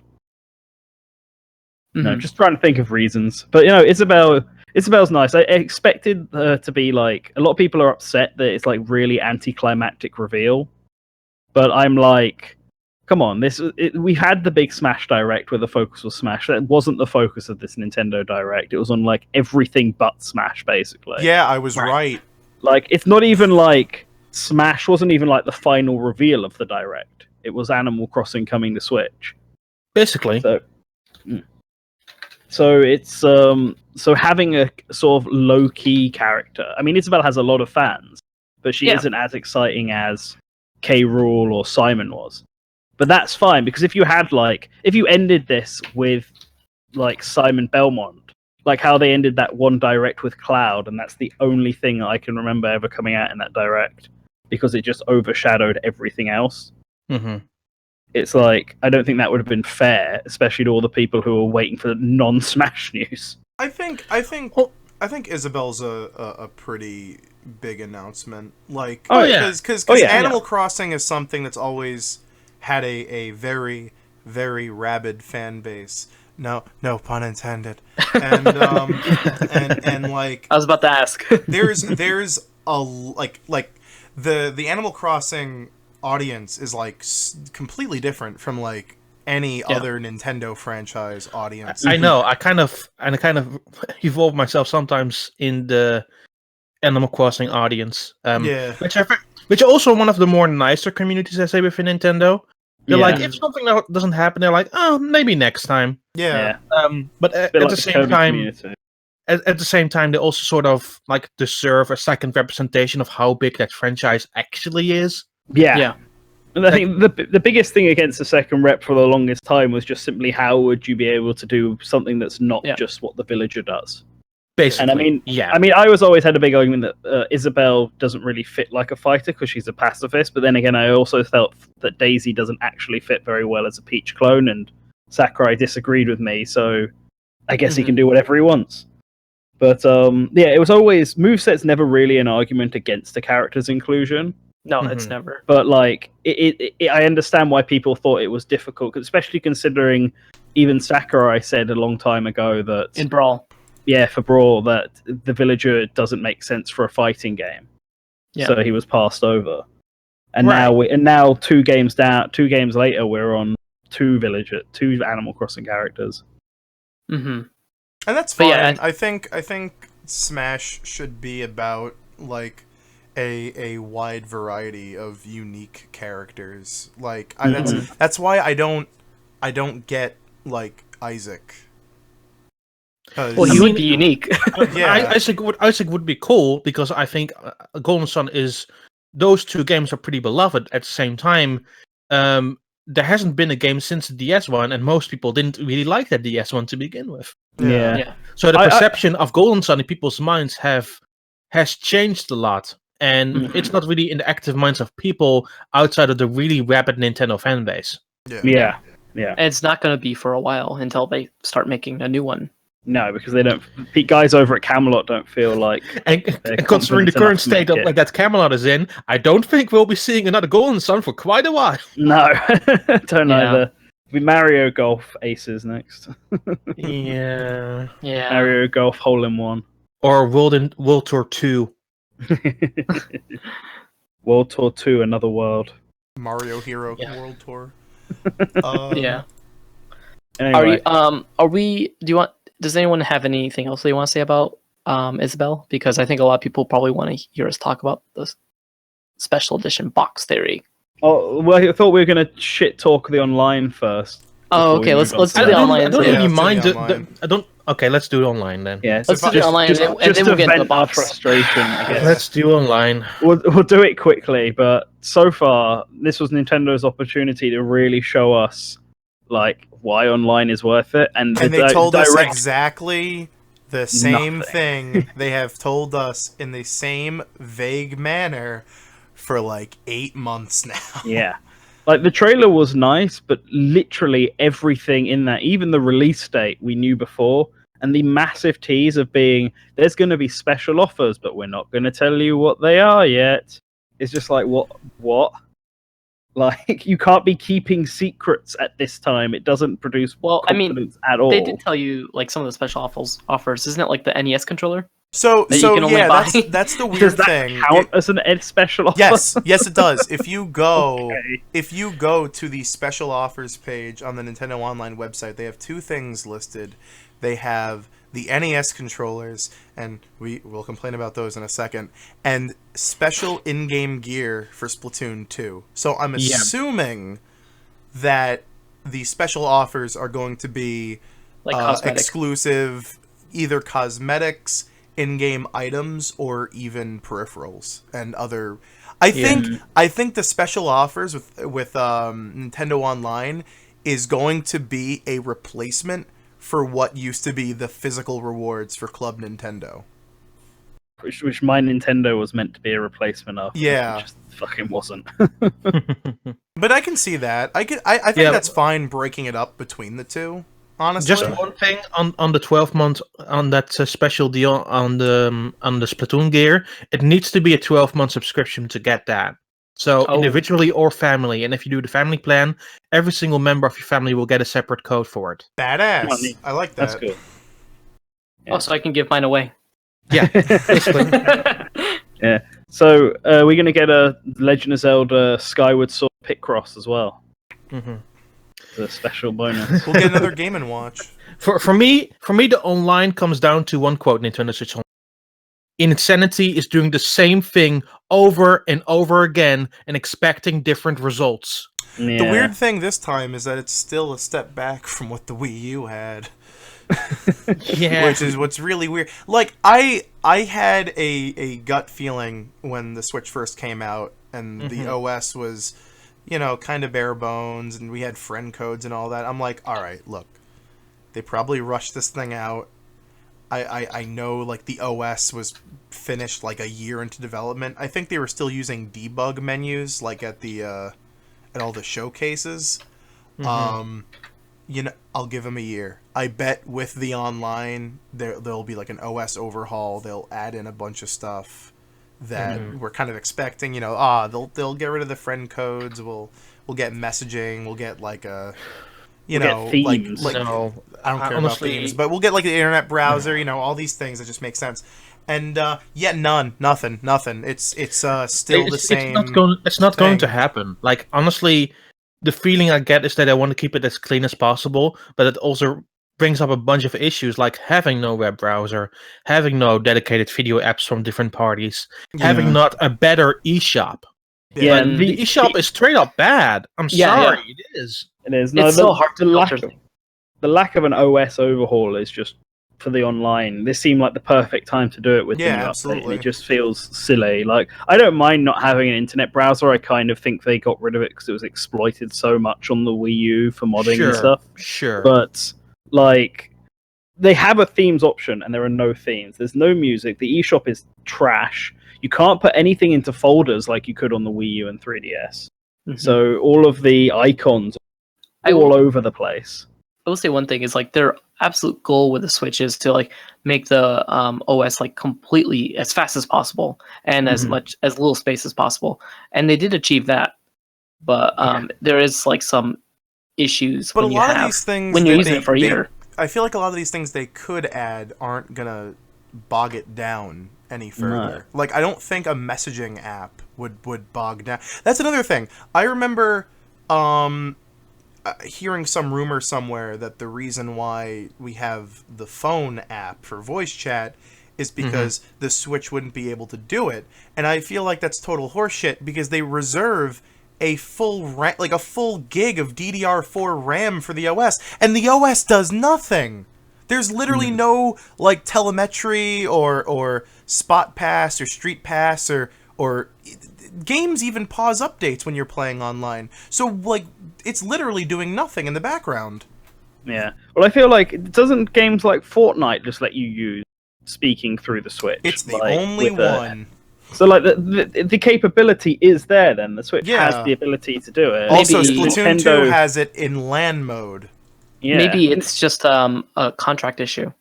No, just trying to think of reasons. But Isabel's nice. I expected her to be like a lot of people are upset that it's like really anticlimactic reveal, but I'm like, come on, we had the big Smash Direct where the focus was Smash. That wasn't the focus of this Nintendo Direct. It was on like everything but Smash, basically. Yeah, I was right. Like it's not even like Smash wasn't even like the final reveal of the Direct. It was Animal Crossing coming to Switch, basically. So it's so having a sort of low key character. I mean, Isabel has a lot of fans, but she isn't as exciting as K. Rool or Simon was. But that's fine because if you ended this with like Simon Belmont, like how they ended that one Direct with Cloud, and that's the only thing I can remember ever coming out in that Direct because it just overshadowed everything else. Mm-hmm. It's like I don't think that would have been fair, especially to all the people who are waiting for non-Smash news. I think Isabel's a pretty big announcement. Like, because Animal Crossing is something that's always had a very, very rabid fan base. No pun intended. And and like I was about to ask. there's a like the Animal Crossing audience is like completely different from like any other Nintendo franchise audience. I know. I kind of evolve myself sometimes in the Animal Crossing audience. Which are also one of the more nicer communities I say within Nintendo. They're like, if something doesn't happen, they're like, oh, maybe next time. Yeah. But at the same time, at the same time, they also sort of like deserve a second representation of how big that franchise actually is. Yeah. And I think the biggest thing against the second rep for the longest time was just simply how would you be able to do something that's not just what the villager does. Basically, and I always had a big argument that Isabel doesn't really fit like a fighter because she's a pacifist. But then again, I also felt that Daisy doesn't actually fit very well as a Peach clone, and Sakurai disagreed with me. So I guess he can do whatever he wants. But it was always moveset's never really an argument against a character's inclusion. No, it's never. But like, I understand why people thought it was difficult, especially considering even Sakurai said a long time ago that in Brawl, for Brawl, that the villager doesn't make sense for a fighting game. Yeah. So he was passed over, and now 2 games later, we're on 2 Animal Crossing characters. Mm-hmm. And that's fine. Yeah, I think Smash should be about like a wide variety of unique characters. Like that's why I don't get like Isaac. Well, he would be unique. Isaac would be cool because I think Golden Sun is those two games are pretty beloved. At the same time, there hasn't been a game since the DS one, and most people didn't really like that DS one to begin with. Yeah. So the perception of Golden Sun in people's minds has changed a lot, and it's not really in the active minds of people outside of the really rabid Nintendo fan base. Yeah. And it's not going to be for a while until they start making a new one. No, because they don't. Guys over at Camelot don't feel like. And considering the current state that Camelot is in, I don't think we'll be seeing another Golden Sun for quite a while. No, don't either. It'll be Mario Golf Aces next. Yeah. Mario Golf Hole in One. Or World Tour 2. World Tour 2, Another World. Mario Hero World Tour. Yeah. Anyway. Does anyone have anything else they want to say about Isabelle? Because I think a lot of people probably want to hear us talk about the special edition box theory. Oh, well, I thought we were going to shit talk the online first. Oh, okay. Let's do the online. I don't really mind. Okay, let's do it online then. Yeah, let's do it online, and then we'll get into the box. Frustration, I guess. Let's do online. We'll do it quickly, but so far, this was Nintendo's opportunity to really show us like why online is worth it, and they told us exactly the same thing they have told us in the same vague manner for like 8 months now. Yeah. Like, the trailer was nice, but literally everything in that, even the release date we knew before, and the massive tease of being, there's going to be special offers, but we're not going to tell you what they are yet. It's just like, what? Like, you can't be keeping secrets at this time. It doesn't produce confidence at all. They did tell you, like, some of the special offers. Isn't it like the NES controller? So yeah, that's the weird thing. Does that count as an Ed special offer? Yes, it does. If you go to the special offers page on the Nintendo Online website, they have two things listed. They have the NES controllers, and we will complain about those in a second, and special in-game gear for Splatoon 2. So I'm assuming that the special offers are going to be like exclusive, either cosmetics, in-game items, or even peripherals and other. I think the special offers with Nintendo Online is going to be a replacement for what used to be the physical rewards for Club Nintendo. Which my Nintendo was meant to be a replacement of. Yeah. It just fucking wasn't. But I can see that. I think that's fine breaking it up between the two, honestly. Just one thing on the 12 month on that special deal on the Splatoon gear, it needs to be a 12-month subscription to get that. So individually or family, and if you do the family plan, every single member of your family will get a separate code for it. Badass. I like that. That's cool. Yeah. Oh, so I can give mine away. Yeah, basically. Yeah. So we're going to get a Legend of Zelda Skyward Sword Picross as well. Mm-hmm. The special bonus. We'll get another Game & Watch. For me, the online comes down to one quote Nintendo Switch Online. Insanity is doing the same thing over and over again and expecting different results. Yeah. The weird thing this time is that it's still a step back from what the Wii U had. Yeah. Which is what's really weird. Like, I had a gut feeling when the Switch first came out and the OS was, kind of bare bones, and we had friend codes and all that. I'm like, all right, look, they probably rushed this thing out. I know, like, the OS was finished like a year into development. I think they were still using debug menus, like at all the showcases. I'll give them a year. I bet with the online, there'll be like an OS overhaul. They'll add in a bunch of stuff that we're kind of expecting. They'll get rid of the friend codes. We'll get messaging. We'll get like a themes. like no, I don't care about themes, but we'll get like the internet browser. All these things that just make sense. And nothing. It's still the same. It's not going to happen. Like, honestly, the feeling I get is that I want to keep it as clean as possible, but it also brings up a bunch of issues, like having no web browser, having no dedicated video apps from different parties, having not a better eShop. Yeah, the eShop is straight up bad. I'm sorry, it is. It is. No, it's so hard to filter. The lack of an OS overhaul is just for the online. This seemed like the perfect time to do it with the new update. Absolutely. And it just feels silly. Like, I don't mind not having an internet browser. I kind of think they got rid of it because it was exploited so much on the Wii U for modding and stuff. Sure. But like, they have a themes option, and there are no themes. There's no music. The eShop is trash. You can't put anything into folders like you could on the Wii U and 3DS. So all of the icons are all over the place. I will say one thing is like their absolute goal with the Switch is to like make the OS like completely as fast as possible and as little space as possible, and they did achieve that. But there is like some issues But when a you lot have of these things when you're that using it for a year. I feel like a lot of these things they could add aren't gonna bog it down any further. Like, I don't think a messaging app would bog down. That's another thing. I remember hearing some rumor somewhere that the reason why we have the phone app for voice chat is because the Switch wouldn't be able to do it. And I feel like that's total horseshit because they reserve a full gig of DDR4 RAM for the OS, and the OS does nothing. There's literally no like telemetry or spot pass or street pass or games even pause updates when you're playing online. So like it's literally doing nothing in the background. Yeah. Well, I feel like doesn't games like Fortnite just let you use speaking through the Switch? It's the like, only one. So like the capability is there. Then the Switch has the ability to do it. Also, Maybe Splatoon 2 has it in LAN mode. Yeah. Maybe it's just a contract issue.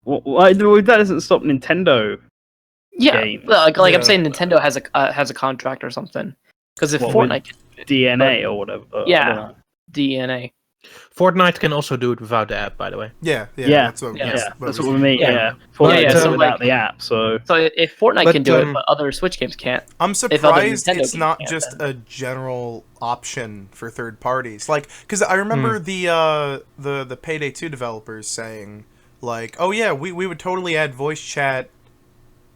Well, that doesn't stop Nintendo. Yeah, games. like I'm saying, Nintendo has a contract or something. Because if Fortnite DNA or whatever. Yeah, DNA. Fortnite can also do it without the app, by the way. Yeah. That's what we mean. Yeah. Fortnite does it so without like, the app. So if Fortnite can do it, but other Switch games can't. I'm surprised Nintendo it's not can't, just a general option for third parties. Like, because I remember the Payday 2 developers saying, like, oh yeah, we would totally add voice chat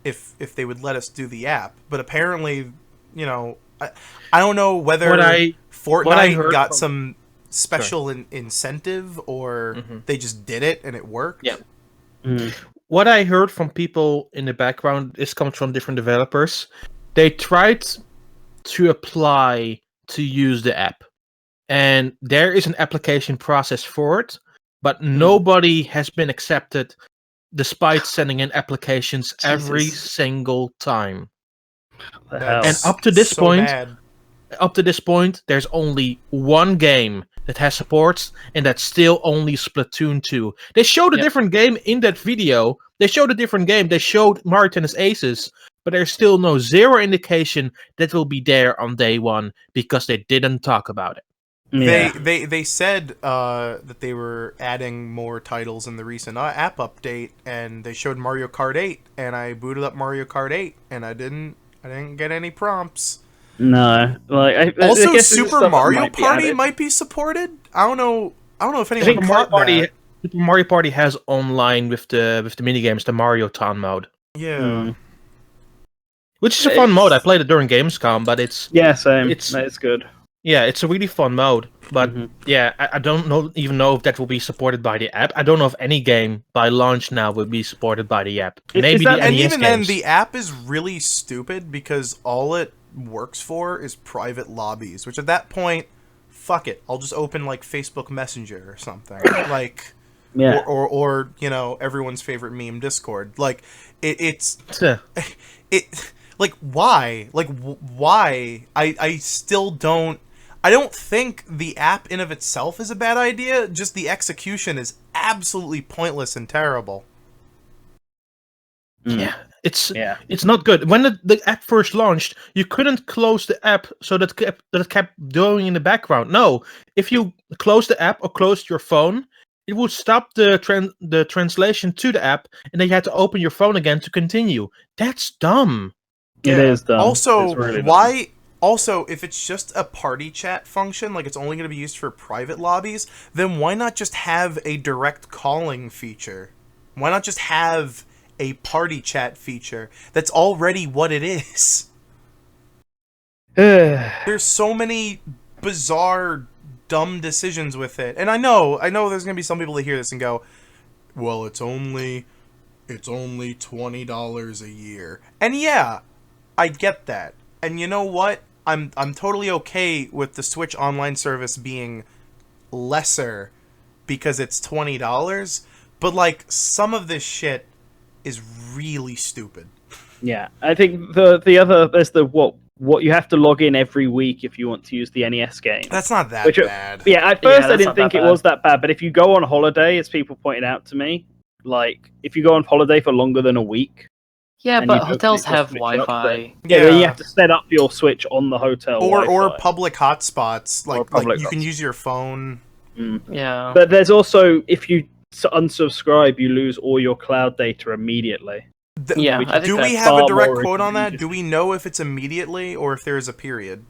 if they would let us do the app. But apparently, you know, I don't know whether Fortnite got some special incentive or they just did it and it worked. Yeah. What I heard from people in the background, this comes from different developers. They tried to apply to use the app, and there is an application process for it, but nobody has been accepted despite sending in applications every single time. And up to this point, there's only one game that has supports, and that's still only Splatoon 2. They showed a different game in that video. They showed a different game. They showed Mario Tennis Aces, but there's still zero indication that will be there on day one because they didn't talk about it. Yeah. They said that they were adding more titles in the recent app update, and they showed Mario Kart 8, and I booted up Mario Kart 8, and I didn't get any prompts. No, like also I guess Super Mario Party might be supported. I don't know if anyone caught that. Super Mario Party has online with the minigames, the Mario Town mode. Yeah. Which is a fun mode. I played it during Gamescom, but it's same. It's good. Yeah, it's a really fun mode. But I don't even know if that will be supported by the app. I don't know if any game by launch now will be supported by the app. Maybe the NES and even games. then, the app is really stupid because all it works for is private lobbies. Which at that point, fuck it, I'll just open like Facebook Messenger or something. Like, or you know, everyone's favorite meme, Discord. Like, it's like why? Like why? I still don't. I don't think the app in of itself is a bad idea, just the execution is absolutely pointless and terrible. Yeah, it's not good. When the app first launched, you couldn't close the app so that it kept going in the background. No, if you close the app or closed your phone, it would stop the translation to the app, and then you had to open your phone again to continue. That's dumb. It is dumb. Also, really why... Dumb. Also, if it's just a party chat function, like it's only going to be used for private lobbies, then why not just have a direct calling feature? Why not just have a party chat feature? That's already what it is. There's so many bizarre, dumb decisions with it. And I know there's going to be some people that hear this and go, well, it's only $20 a year. And yeah, I get that. And you know what? I'm totally okay with the Switch online service being lesser because it's $20, but like some of this shit is really stupid. Yeah, I think the other there's the what you have to log in every week if you want to use the NES game. That's not that bad. Yeah, at first I that's didn't not think that it bad. was that bad, but if you go on holiday, as people pointed out to me, like if you go on holiday for longer than a week, Yeah, and but you don't hotels connect your have Switch up, Wi-Fi. then you have to set up your Switch on the hotel or Wi-Fi. public hotspots, like public you can hotspots. use your phone. Yeah. But there's also, if you unsubscribe, you lose all your cloud data immediately. Yeah, I think Do we that's have a far direct more quote on that? egregious. Do we know if it's immediately or if there is a period?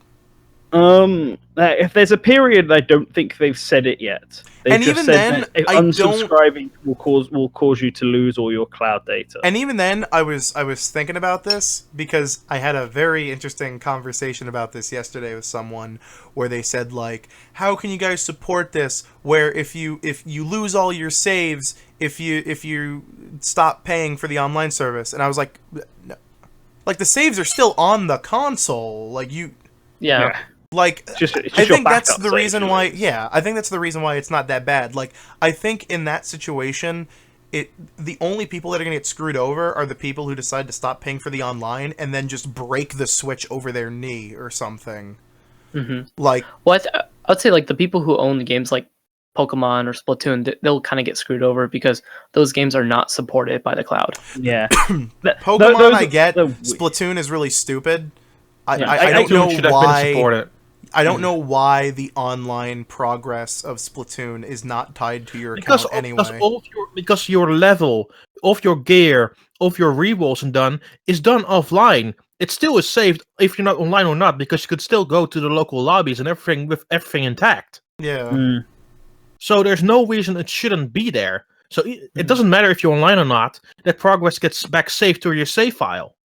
If there's a period, I don't think they've said it yet. They've And just even said then, that if I don't- unsubscribing will cause you to lose all your cloud data. And even then, I was thinking about this because I had a very interesting conversation about this yesterday with someone where they said like, how can you guys support this? Where if you lose all your saves, if you stop paying for the online service, and I was like, no. Like the saves are still on the console, like you. Yeah. Like, It's just I think your that's backup the save, reason really. why. Yeah, I think that's the reason why it's not that bad. Like, I think in that situation, the only people that are gonna get screwed over are the people who decide to stop paying for the online and then just break the Switch over their knee or something. Mm-hmm. Like, Well, I'd say like the people who own the games like Pokemon or Splatoon, they'll kind of get screwed over because those games are not supported by the cloud. Yeah. Pokemon, I get. the- Splatoon is really stupid. I I don't Splatoon know should have been why. supported. I don't know why the online progress of Splatoon is not tied to your account anyway. Because your level of your gear, of your rerolls and done is done offline. It still is saved if you're not online or not, because you could still go to the local lobbies and everything with everything intact. Yeah. Mm. So there's no reason it shouldn't be there. So it doesn't matter if you're online or not. That progress gets back saved to your save file.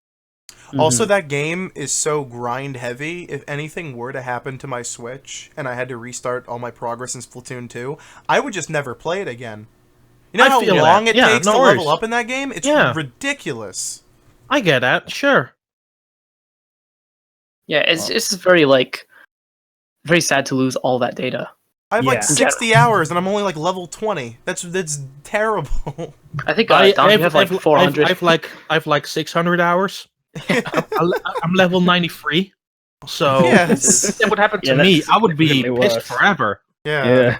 Also, that game is so grind heavy. If anything were to happen to my Switch and I had to restart all my progress in Splatoon 2, I would just never play it again. You know I how feel long that. it Yeah, takes no to worries. level up in that game? It's Yeah. ridiculous. I get that, sure. Yeah, it's just very like very sad to lose all that data. I have like Yeah. 60 hours and I'm only like level 20. That's terrible. I think Dom, you have like 400. I've like 600 hours. I'm level 93. So Yes. if that would happen to Yeah, me, that's I would be significantly pissed worse. forever. Yeah.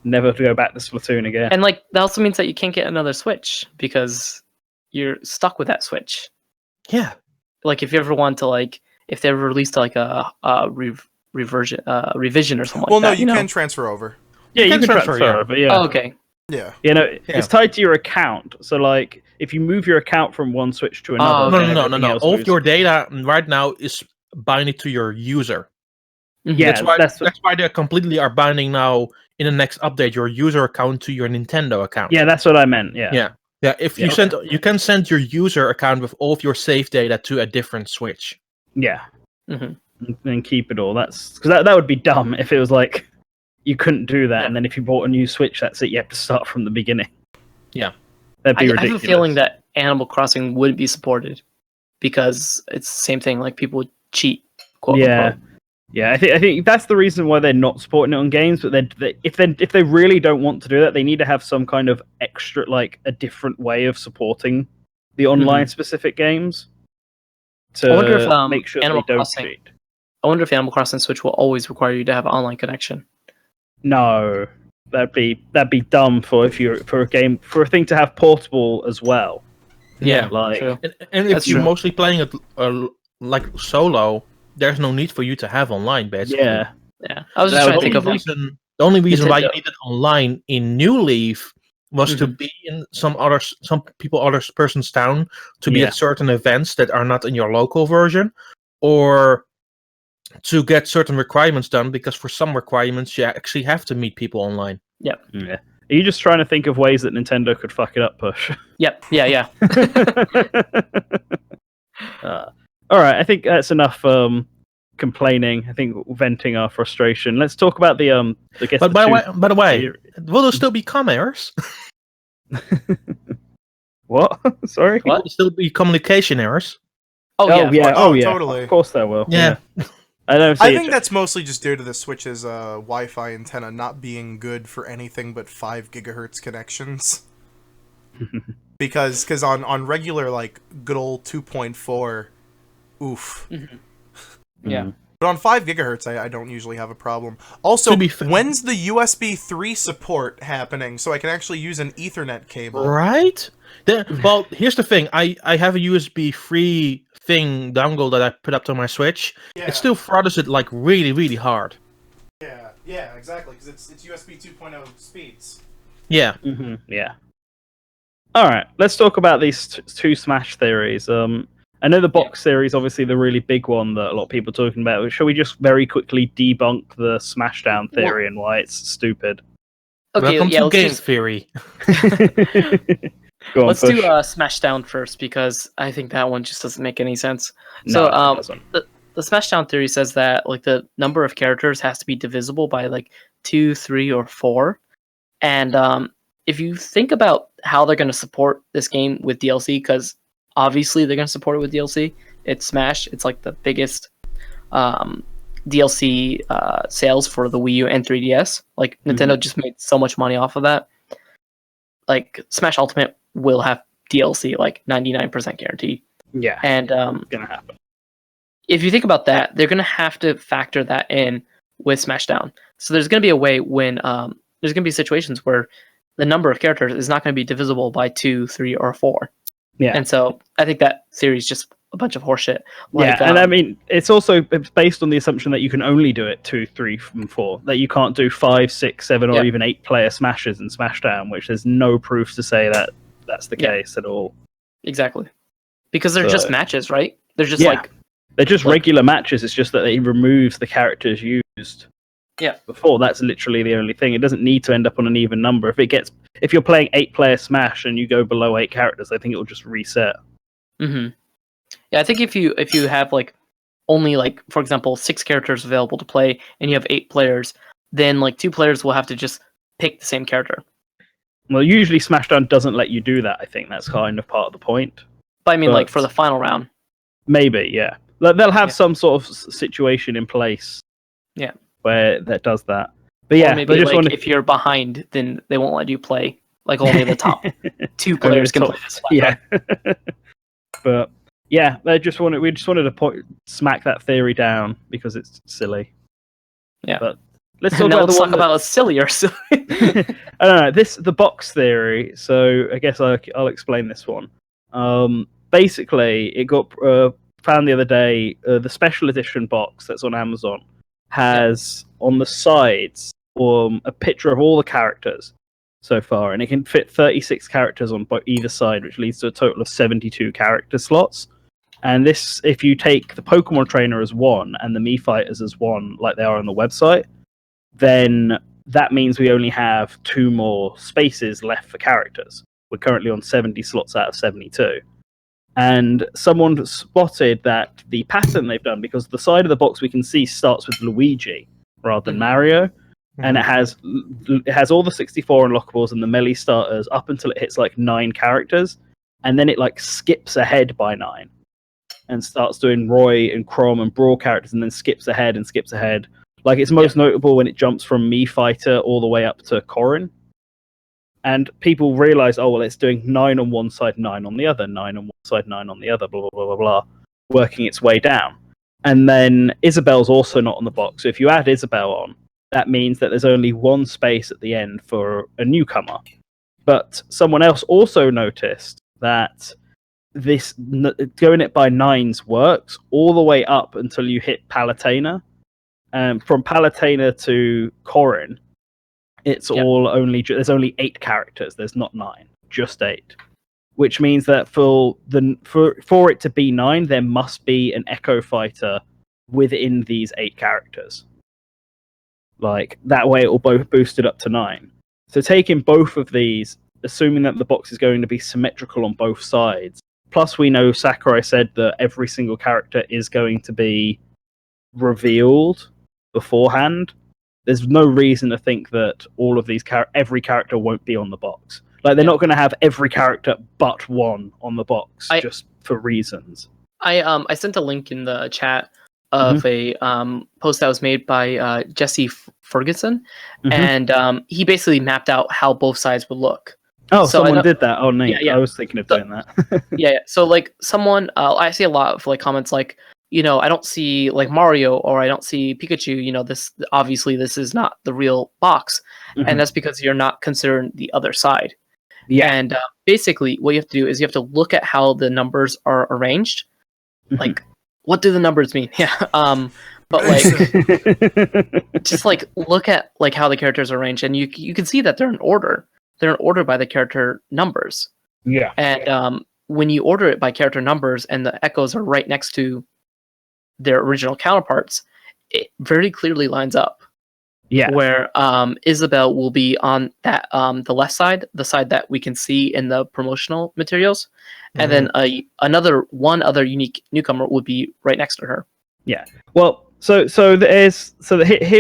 Never to go back to Splatoon again. And like that also means that you can't get another Switch because you're stuck with that Switch. Yeah. Like if you ever want to like if they ever released like a revision or something Well, like no, that. you know? can transfer over. Yeah, you can can transfer, transfer, yeah. but yeah. Oh, okay. Yeah. You know, Yeah. it's tied to your account. So, like, if you move your account from one Switch to another, Oh, then okay. No. everything else All of moves. your data right now is binding to your user. Yeah, That's why they completely are binding now in the next update your user account to your Nintendo account. yeah, that's what I meant. Yeah, Yeah. If you you can send your user account with all of your save data to a different Switch. yeah, Mhm. and keep it all. That's because that would be dumb if it was like you couldn't do that, Yeah. and then if you bought a new Switch, that's it. You have to start from the beginning. Yeah. That'd I be have ridiculous. a feeling that Animal Crossing wouldn't be supported because it's the same thing. Like people would cheat. Quote Yeah. unquote. Yeah, I think that's the reason why they're not supporting it on games. But if they really don't want to do that, they need to have some kind of extra, like a different way of supporting the online specific games to I wonder if make sure Animal they don't Crossing- cheat. I wonder if Animal Crossing Switch will always require you to have an online connection. No, that'd be dumb for a thing to have portable as well. Yeah, like true. And if That's you're true. mostly playing it like solo, there's no need for you to have online, basically. yeah, Yeah, I was just That trying would to think of like The only reason why you Nintendo. needed online in New Leaf was to be in some person's town to be Yeah. at certain events that are not in your local version, or to get certain requirements done, because for some requirements you actually have to meet people online. yeah. Are you just trying to think of ways that Nintendo could fuck it up, Push? Yep. Yeah. All right, I think that's enough complaining. I think venting our frustration. Let's talk about the. But by the way, will there still be commerce? What? Sorry. What? Will still be communication errors. Oh yeah, of course. Oh, yeah. totally. Of course there will. Yeah. I don't see I it think that's mostly just due to the Switch's Wi-Fi antenna not being good for anything but 5 gigahertz connections. Because on regular, like, good old 2.4, oof. Yeah. But on 5 gigahertz, I don't usually have a problem. Also, To be fair- when's the USB 3 support happening so I can actually use an Ethernet cable? Right? Well, here's the thing. I have a USB free thing dongle that I put up to my Switch. Yeah. It still throttles it like really, really hard. Yeah, exactly, because it's USB 2.0 speeds. Yeah. Yeah. All right, let's talk about these two Smash theories. I know the box theory is obviously the really big one that a lot of people are talking about. Shall we just very quickly debunk the Smashdown theory and why it's stupid? Okay, Welcome yeah, to let's game just theory. Go on, let's Push. do Smashdown first because I think that one just doesn't make any sense. No, it So doesn't. the Smashdown theory says that like the number of characters has to be divisible by like 2, 3, or 4, and if you think about how they're going to support this game with DLC, because obviously they're going to support it with DLC. It's Smash. It's like the biggest DLC sales for the Wii U and 3DS. Like Nintendo just made so much money off of that. Like Smash Ultimate will have DLC, like 99% guarantee. Yeah, And it's gonna happen. if you think about that, they're going to have to factor that in with Smashdown. So there's going to be a way when there's going to be situations where the number of characters is not going to be divisible by 2, 3, or 4. Yeah. And so I think that theory is just a bunch of horseshit. Like, Yeah, and I mean, it's based on the assumption that you can only do it 2, 3, and 4. That you can't do 5, 6, 7, or even 8-player smashes in Smashdown, which there's no proof to say that that's the case at all. Exactly. Because they're just matches, right? They're just they're just regular matches. It's just that it removes the characters used. Yeah. Before, that's literally the only thing. It doesn't need to end up on an even number. If you're playing 8-player Smash and you go below 8 characters, I think it will just reset. Yeah, I think if you have like only like, for example, 6 characters available to play and you have 8 players, then like 2 players will have to just pick the same character. Well, usually Smashdown doesn't let you do that. I think that's kind of part of the point. But I mean, like for the final round. Maybe, yeah. They'll have some sort of situation in place. Yeah. Where that does that. But yeah, or maybe like if you're behind, then they won't let you play. Like only the top 2 players can play this. Yeah. But yeah, we just wanted to smack that theory down because it's silly. Yeah. But let's talk about a sillier. I don't know. The box theory. So I guess I'll explain this one. Basically, it got found the other day. The special edition box that's on Amazon has on the sides a picture of all the characters so far, and it can fit 36 characters on either side, which leads to a total of 72 character slots. And this, if you take the Pokemon trainer as 1 and the Mii fighters as 1, like they are on the website, then that means we only have 2 more spaces left for characters. We're currently on 70 slots out of 72. And someone spotted that the pattern they've done, because the side of the box we can see starts with Luigi rather than Mario, and it has all the 64 unlockables and the melee starters up until it hits like 9 characters, and then it like skips ahead by 9 and starts doing Roy and Chrom and Brawl characters, and then skips ahead and skips ahead. Like it's most notable when it jumps from Mii Fighter all the way up to Corrin. And people realize, oh, well, it's doing 9 on one side, 9 on the other, 9 on one side, 9 on the other, blah, blah, blah, blah, blah, working its way down. And then Isabel's also not on the box. So if you add Isabel on, that means that there's only 1 space at the end for a newcomer. But someone else also noticed that this going it by 9s works all the way up until you hit Palutena. From Palutena to Corrin, it's there's only 8 characters. There's not 9, just 8. Which means that for it to be 9, there must be an Echo Fighter within these 8 characters. Like that way, it will both boost it up to 9. So taking both of these, assuming that the box is going to be symmetrical on both sides. Plus, we know Sakurai said that every single character is going to be revealed beforehand. There's no reason to think that all of these every character won't be on the box. Like they're not going to have every character but one on the box just for reasons. I sent a link in the chat of a post that was made by Jesse Ferguson, and he basically mapped out how both sides would look. Oh, so someone did that. Oh, neat. Yeah. I was thinking of doing that. Yeah. So like someone, I see a lot of like comments like, I don't see like Mario or I don't see Pikachu. This obviously this is not the real box, and that's because you're not considering the other side. Yeah. And basically, what you have to do is you have to look at how the numbers are arranged. Like, what do the numbers mean? Yeah. But like, just like look at like how the characters are arranged, and you can see that they're in order. They're in order by the character numbers. Yeah. And when you order it by character numbers, and the echoes are right next to their original counterparts, it very clearly lines up. Yeah. Where Isabel will be on that the left side, the side that we can see in the promotional materials, and then another unique newcomer would be right next to her. Yeah. Well, here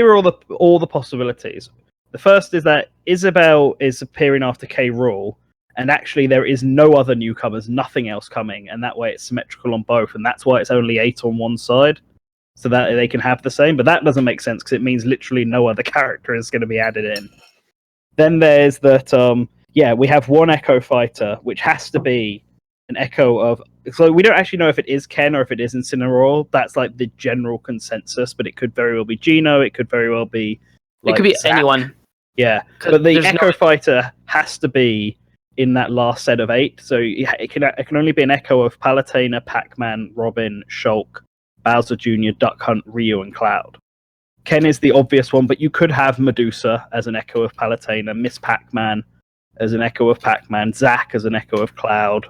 are all the possibilities. The first is that Isabel is appearing after K. Rool, and actually there is no other newcomers, nothing else coming, and that way it's symmetrical on both, and that's why it's only 8 on one side, so that they can have the same. But that doesn't make sense because it means literally no other character is going to be added in. Then there's that, we have one Echo Fighter, which has to be an Echo of. So we don't actually know if it is Ken or if it is Incineroar. That's like the general consensus, but it could very well be Gino. It could very well be. It could be anyone. Yeah, but the Echo Fighter has to be in that last set of 8. So it can only be an Echo of Palutena, Pac-Man, Robin, Shulk, Bowser Jr., Duck Hunt, Ryu, and Cloud. Ken is the obvious one, but you could have Medusa as an Echo of Palutena, Miss Pac-Man as an Echo of Pac-Man, Zack as an Echo of Cloud,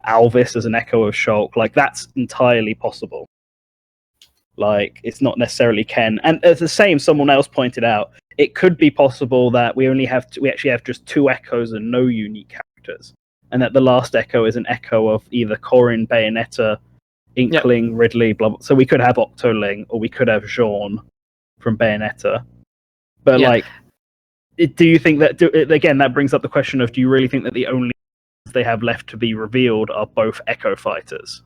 Alvis as an Echo of Shulk. Like, that's entirely possible. Like, it's not necessarily Ken. And as the same, someone else pointed out, it could be possible that we actually have just 2 Echoes and no unique characters, and that the last Echo is an Echo of either Corrin, Bayonetta, Inkling, Ridley, blah, blah. So we could have Octoling, or we could have Jean from Bayonetta. But do you think that again? That brings up the question of: do you really think that the only they have left to be revealed are both Echo Fighters?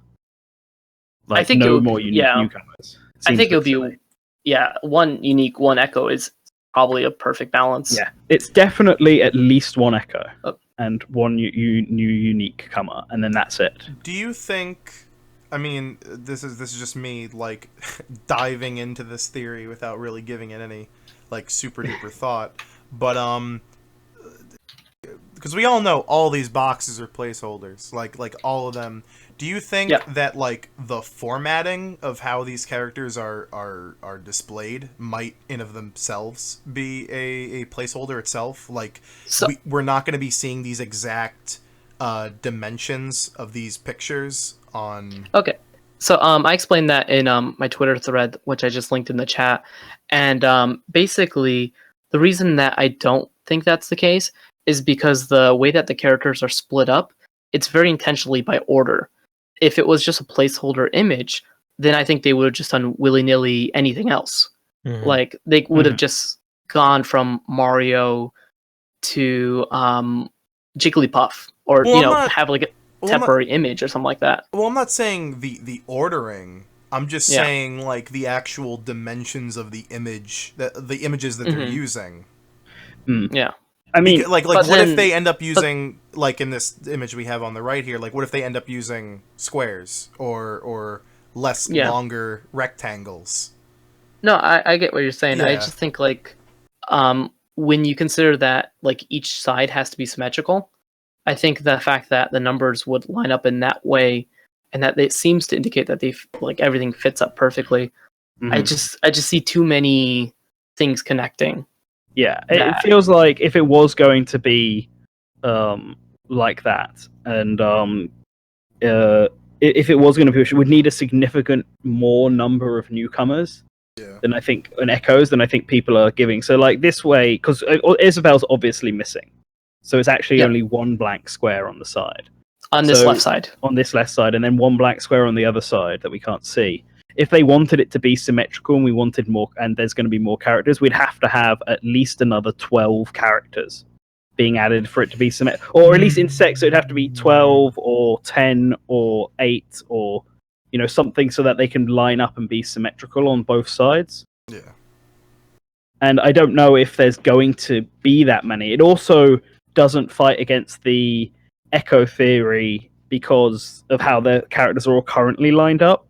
Like, I think no more unique newcomers. I think it'll be one unique, one Echo is probably a perfect balance. Yeah, it's definitely at least one Echo and one new unique comer, and then that's it. Do you think? I mean, this is just me like diving into this theory without really giving it any like super duper thought, but because we all know all these boxes are placeholders, like all of them. Do you think that like the formatting of how these characters are displayed might in of themselves be a placeholder itself? Like, we're not going to be seeing these exact dimensions of these pictures on. Okay, so I explained that in my Twitter thread, which I just linked in the chat, and basically the reason that I don't think that's the case is because the way that the characters are split up, it's very intentionally by order. If it was just a placeholder image, then I think they would have just done willy-nilly anything else. Like, they would have just gone from Mario to Jigglypuff, or have like a temporary image or something like that. Well, I'm not saying the ordering. I'm just saying like the actual dimensions of the image, the images that they're using. Yeah. I mean, like what if they end up using, like in this image we have on the right here, like what if they end up using squares or less longer rectangles? No, I get what you're saying. I just think like when you consider that like each side has to be symmetrical, I think the fact that the numbers would line up in that way and that it seems to indicate that they like everything fits up perfectly. I just see too many things connecting. Yeah, it feels like if it was going to be like that, and if it was going to be, it would need a significant more number of newcomers than I think, and Echoes than I think people are giving. So like this way, because Isabel's obviously missing, so it's actually only one blank square on the side. On this left side. On this left side, and then one blank square on the other side that we can't see. If they wanted it to be symmetrical and we wanted more, and there's going to be more characters, we'd have to have at least another 12 characters being added for it to be symmetrical, or at least in sex it'd have to be 12 or 10 or 8 or something so that they can line up and be symmetrical on both sides. Yeah. And I don't know if there's going to be that many. It also doesn't fight against the echo theory because of how the characters are all currently lined up.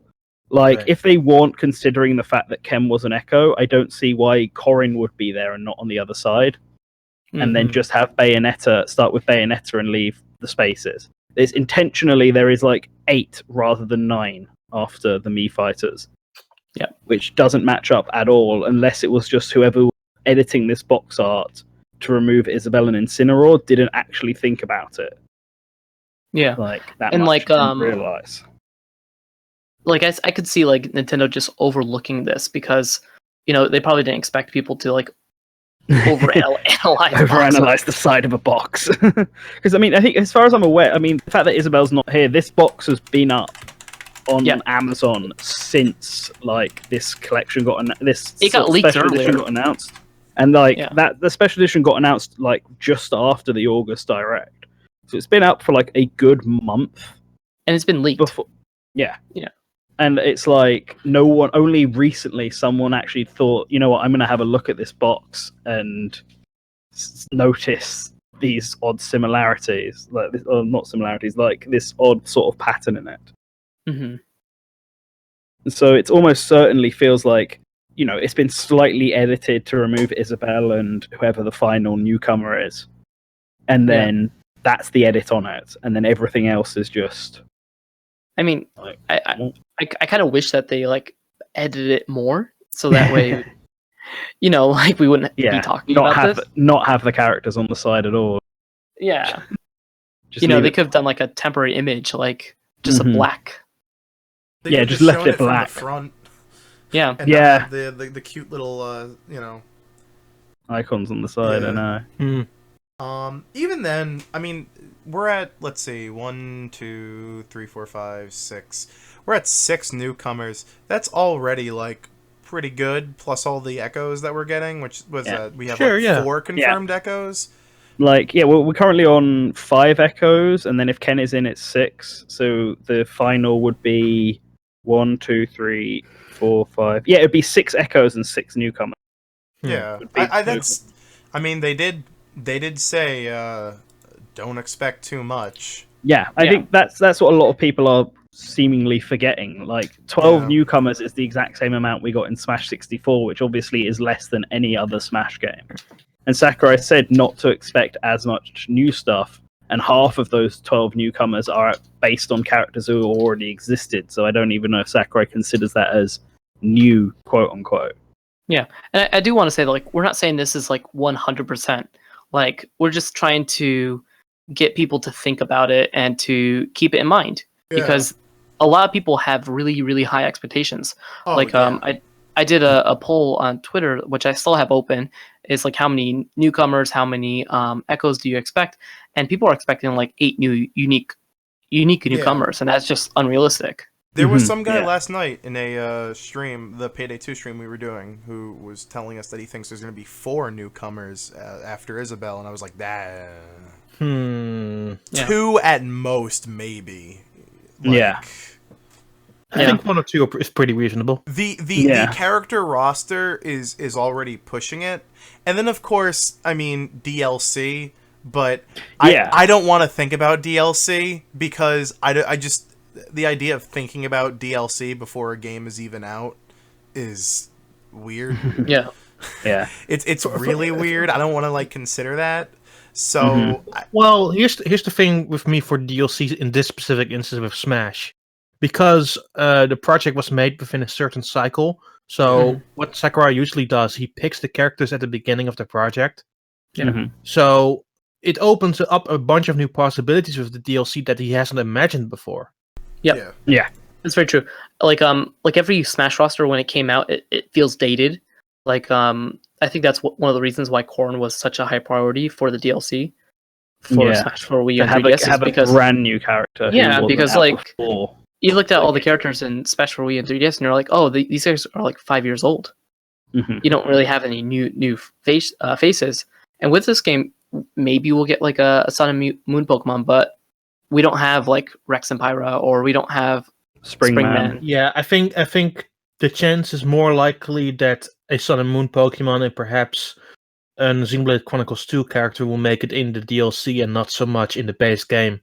Like, Right. if they weren't considering the fact that Kem was an echo, I don't see why Corrin would be there and not on the other side. And then just have Bayonetta, start with Bayonetta and leave the spaces. It's intentionally, there is like 8 rather than 9 after the Mii fighters. Yeah. Which doesn't match up at all unless it was just whoever was editing this box art to remove Isabelle and Incineroar didn't actually think about it. Yeah. Like, that And, much like, didn't realize. Like, I could see, like, Nintendo just overlooking this because, they probably didn't expect people to, like, overanalyze the side of a box. Because, I mean, I think, as far as I'm aware, the fact that Isabelle's not here, this box has been up on Amazon since, like, this collection got it got leaked special earlier. edition got announced. And, like, the special edition got announced, like, just after the August Direct. So it's been out for, like, a good month. And it's been leaked. Before. Yeah. Yeah. And it's like, only recently someone actually thought, you know what, I'm going to have a look at this box and notice these odd similarities. Like, not similarities, like this odd sort of pattern in it. Mm-hmm. And so it almost certainly feels like, it's been slightly edited to remove Isabelle and whoever the final newcomer is. And then that's the edit on it. And then everything else is just... I mean, I kind of wish that they, like, edited it more so that way, like, we wouldn't be talking about this. Not have the characters on the side at all. Yeah. Just they could have done, like, a temporary image, like, just a black. They could just have left shown it black. from the front. Yeah. And not have the cute little, icons on the side, I know. Even then, I mean, we're at, let's see, 1, 2, 3, 4, 5, 6. We're at 6 newcomers. That's already, like, pretty good, plus all the echoes that we're getting, which was, we have 4 confirmed echoes. Like, we're currently on 5 echoes, and then if Ken is in, it's 6. So the final would be 1, 2, 3, 4, 5. Yeah, it'd be 6 echoes and 6 newcomers. Yeah, I mean, they did say, don't expect too much. Yeah, I think that's what a lot of people are seemingly forgetting. Like, 12 newcomers is the exact same amount we got in Smash 64, which obviously is less than any other Smash game. And Sakurai said not to expect as much new stuff, and half of those 12 newcomers are based on characters who already existed, so I don't even know if Sakurai considers that as new, quote-unquote. Yeah, and I do want to say, like, we're not saying this is, like, 100%. Like, we're just trying to get people to think about it and to keep it in mind. Yeah. Because a lot of people have really, really high expectations. I did a poll on Twitter, which I still have open. It's like, how many newcomers, how many echoes do you expect? And people are expecting, like, 8 unique newcomers, and that's just unrealistic. There was some guy last night in a stream, the Payday 2 stream we were doing, who was telling us that he thinks there's going to be 4 newcomers after Isabelle, and I was like, that... 2 at most, maybe. Like, I think 1 or 2 is pretty reasonable. The character roster is already pushing it. And then, of course, I mean, DLC, but I don't want to think about DLC because I just... The idea of thinking about DLC before a game is even out is weird. Yeah. It's really weird. I don't want to, like, consider that. So, well, here's the thing with me for DLC in this specific instance with Smash, because the project was made within a certain cycle. So what Sakurai usually does, he picks the characters at the beginning of the project. So it opens up a bunch of new possibilities with the DLC that he hasn't imagined before. Yeah, that's very true. Like every Smash roster when it came out, it feels dated. Like I think that's one of the reasons why Corrin was such a high priority for the DLC for Smash for Wii and 3DS. Because a brand new character. Yeah, because like you looked at all the characters in Smash for Wii and 3DS, and you're like, oh, these guys are like 5 years old. You don't really have any new faces. And with this game, maybe we'll get like a Sun and Moon Pokemon, but we don't have like Rex and Pyra, or we don't have Springman. Yeah, I think the chance is more likely that a Sun and Moon Pokemon and perhaps an Xenoblade Chronicles 2 character will make it in the DLC and not so much in the base game.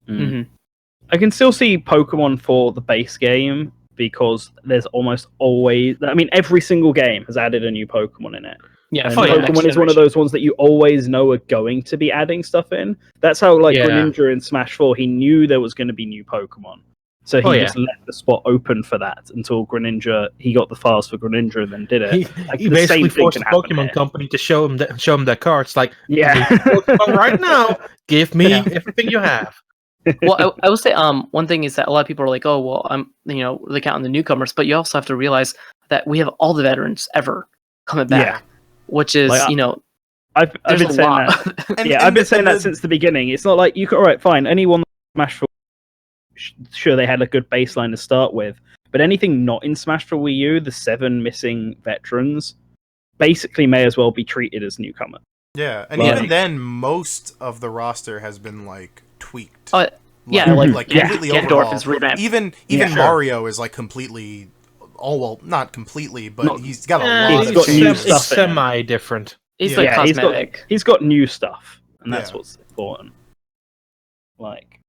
I can still see Pokemon for the base game because there's almost always... I mean, every single game has added a new Pokemon in it. Yeah, And for the next Pokemon is one of generation. those ones that you always know are going to be adding stuff in. That's how, like, Yeah. Greninja in Smash 4, he knew there was going to be new Pokemon. So he just left the spot open for that until Greninja, he got the files for Greninja and then did it. He basically forced the Pokemon company to show him their cards. Like, yeah, Pokemon right now, give me everything you have. Well, I will say, one thing is that a lot of people are like, oh, well, they count on the newcomers, but you also have to realize that we have all the veterans ever coming back, which is, Like, I've been saying that. I've been saying that since the beginning. It's not like you can, all right, fine, anyone Smash 4, sure, they had a good baseline to start with, but anything not in Smash for Wii U, the 7 missing veterans, basically may as well be treated as newcomer. Yeah, and even then, most of the roster has been like tweaked. Completely overhauled. Even Mario is like completely, not completely, but he's got a lot of new stuff. It's semi-different. It's like cosmetic. He's got new stuff, and that's what's important. Like,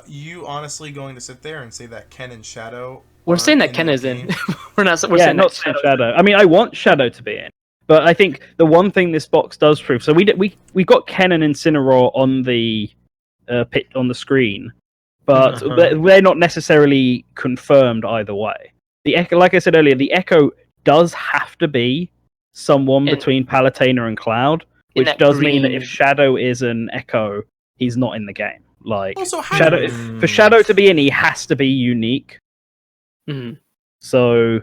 you honestly going to sit there and say that Ken and Shadow? We're saying that Ken is in. We're saying not Shadow. I mean, I want Shadow to be in. But I think the one thing this box does prove, so we got Ken and Incineroar on the pit on the screen, but they're not necessarily confirmed either way. The Echo, like I said earlier, the Echo does have to be someone between Palutena and Cloud, which does mean that if Shadow is an Echo, he's not in the game. Like, also, for Shadow to be in, he has to be unique. So.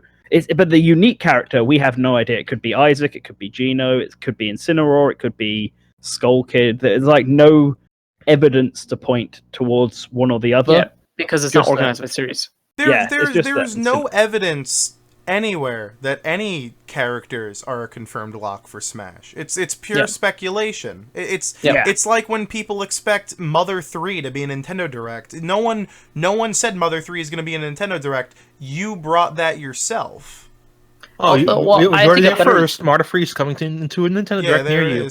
But the unique character, we have no idea. It could be Isaac, it could be Geno, it could be Incineroar, it could be Skull Kid. There's like no evidence to point towards one or the other. Yeah, because it's not organized by series. There's no evidence anywhere that any characters are a confirmed lock for Smash. It's pure speculation. It's like when people expect Mother 3 to be a Nintendo Direct. No one said Mother 3 is going to be a Nintendo Direct. You brought that yourself. Oh, you heard it first. Mother 3 is coming into a Nintendo Direct near you.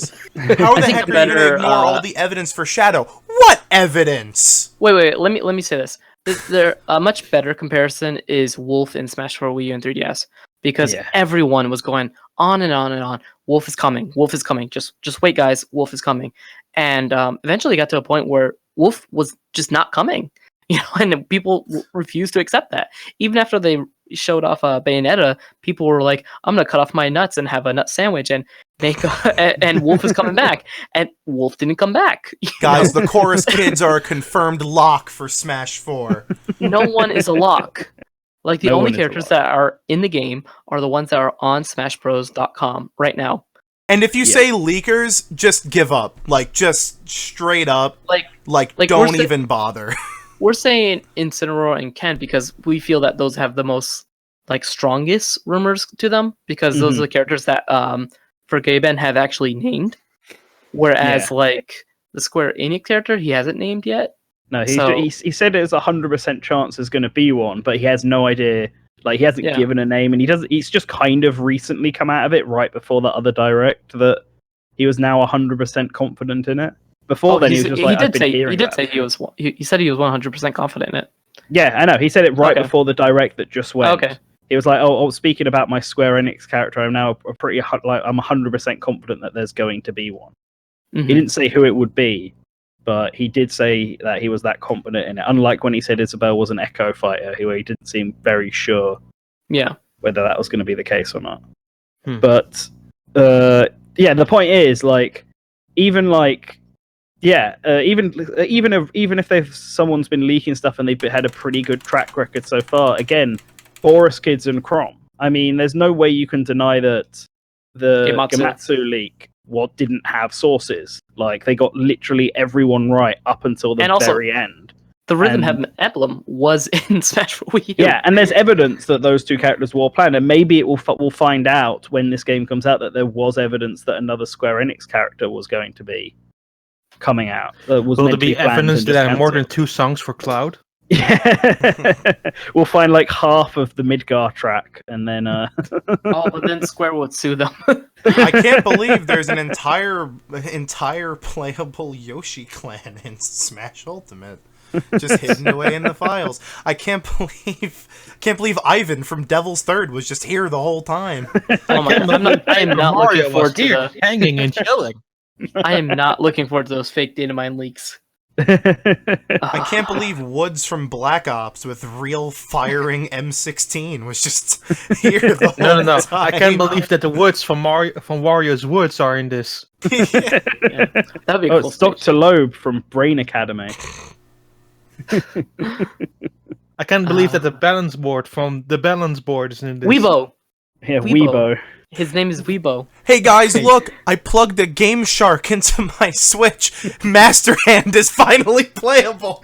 How the heck are you going to ignore all the evidence for Shadow? What evidence? Wait. Let me say this. A much better comparison is Wolf in Smash 4 Wii U and 3DS, because everyone was going on and on and on. Wolf is coming. Wolf is coming. Just wait, guys. Wolf is coming. And eventually got to a point where Wolf was just not coming. And people refused to accept that. Even after they showed off Bayonetta, people were like, "I'm gonna cut off my nuts and have a nut sandwich and make." And Wolf is coming back, and Wolf didn't come back. Guys, the Chorus Kids are a confirmed lock for Smash 4. No one is a lock. Like, the only characters that are in the game are the ones that are on SmashBros.com right now. And if you say leakers, just give up. Like, just straight up. Like don't even bother. We're saying Incineroar and Ken because we feel that those have the most strongest rumors to them, because those are the characters that for Gaben have actually named, whereas like the Square Enix character he hasn't named yet. No, he said there's 100% chance there's going to be one, but he has no idea. Like, he hasn't given a name, and he's just kind of recently come out of it right before the other direct that he was now 100% confident in it. Before then, he was just like, I've been hearing he did say he was 100% confident in it. Yeah, I know. He said it right before the direct that just went. Okay. He was like, "Oh, speaking about my Square Enix character, I'm now I'm 100% confident that there's going to be one." He didn't say who it would be, but he did say that he was that confident in it. Unlike when he said Isabelle was an Echo fighter, who he didn't seem very sure. Yeah. Whether that was going to be the case or not. But the point is, like, even if someone's been leaking stuff and they've had a pretty good track record so far, again, Boris Kids and Crom. I mean, there's no way you can deny that the Gematsu leak didn't have sources. Like, they got literally everyone right up until the very end. The Rhythm emblem was in Smash for Wii U. Yeah, and there's evidence that those two characters were planned, and maybe we'll find out when this game comes out that there was evidence that another Square Enix character was going to be coming out. Will there be evidence that there are more than 2 songs for Cloud? Yeah, we'll find like half of the Midgar track, and then. Oh, but then Square would sue them. I can't believe there's an entire playable Yoshi clan in Smash Ultimate, just hidden away in the files. I can't believe Ivan from Devil's Third was just here the whole time. Oh my God, I am not looking forward to hanging and chilling. I am not looking forward to those fake data mine leaks. I can't believe Woods from Black Ops with real firing M16 was just here the whole No. time. I can't believe that the Woods from Wario's Woods are in this. Yeah, that'd be cool. It's Dr. Loeb from Brain Academy. I can't believe that the balance board from the balance board is in this. Weebo. Yeah, Weebo. His name is Weebo. Hey guys, look! I plugged a Game Shark into my Switch. Master Hand is finally playable.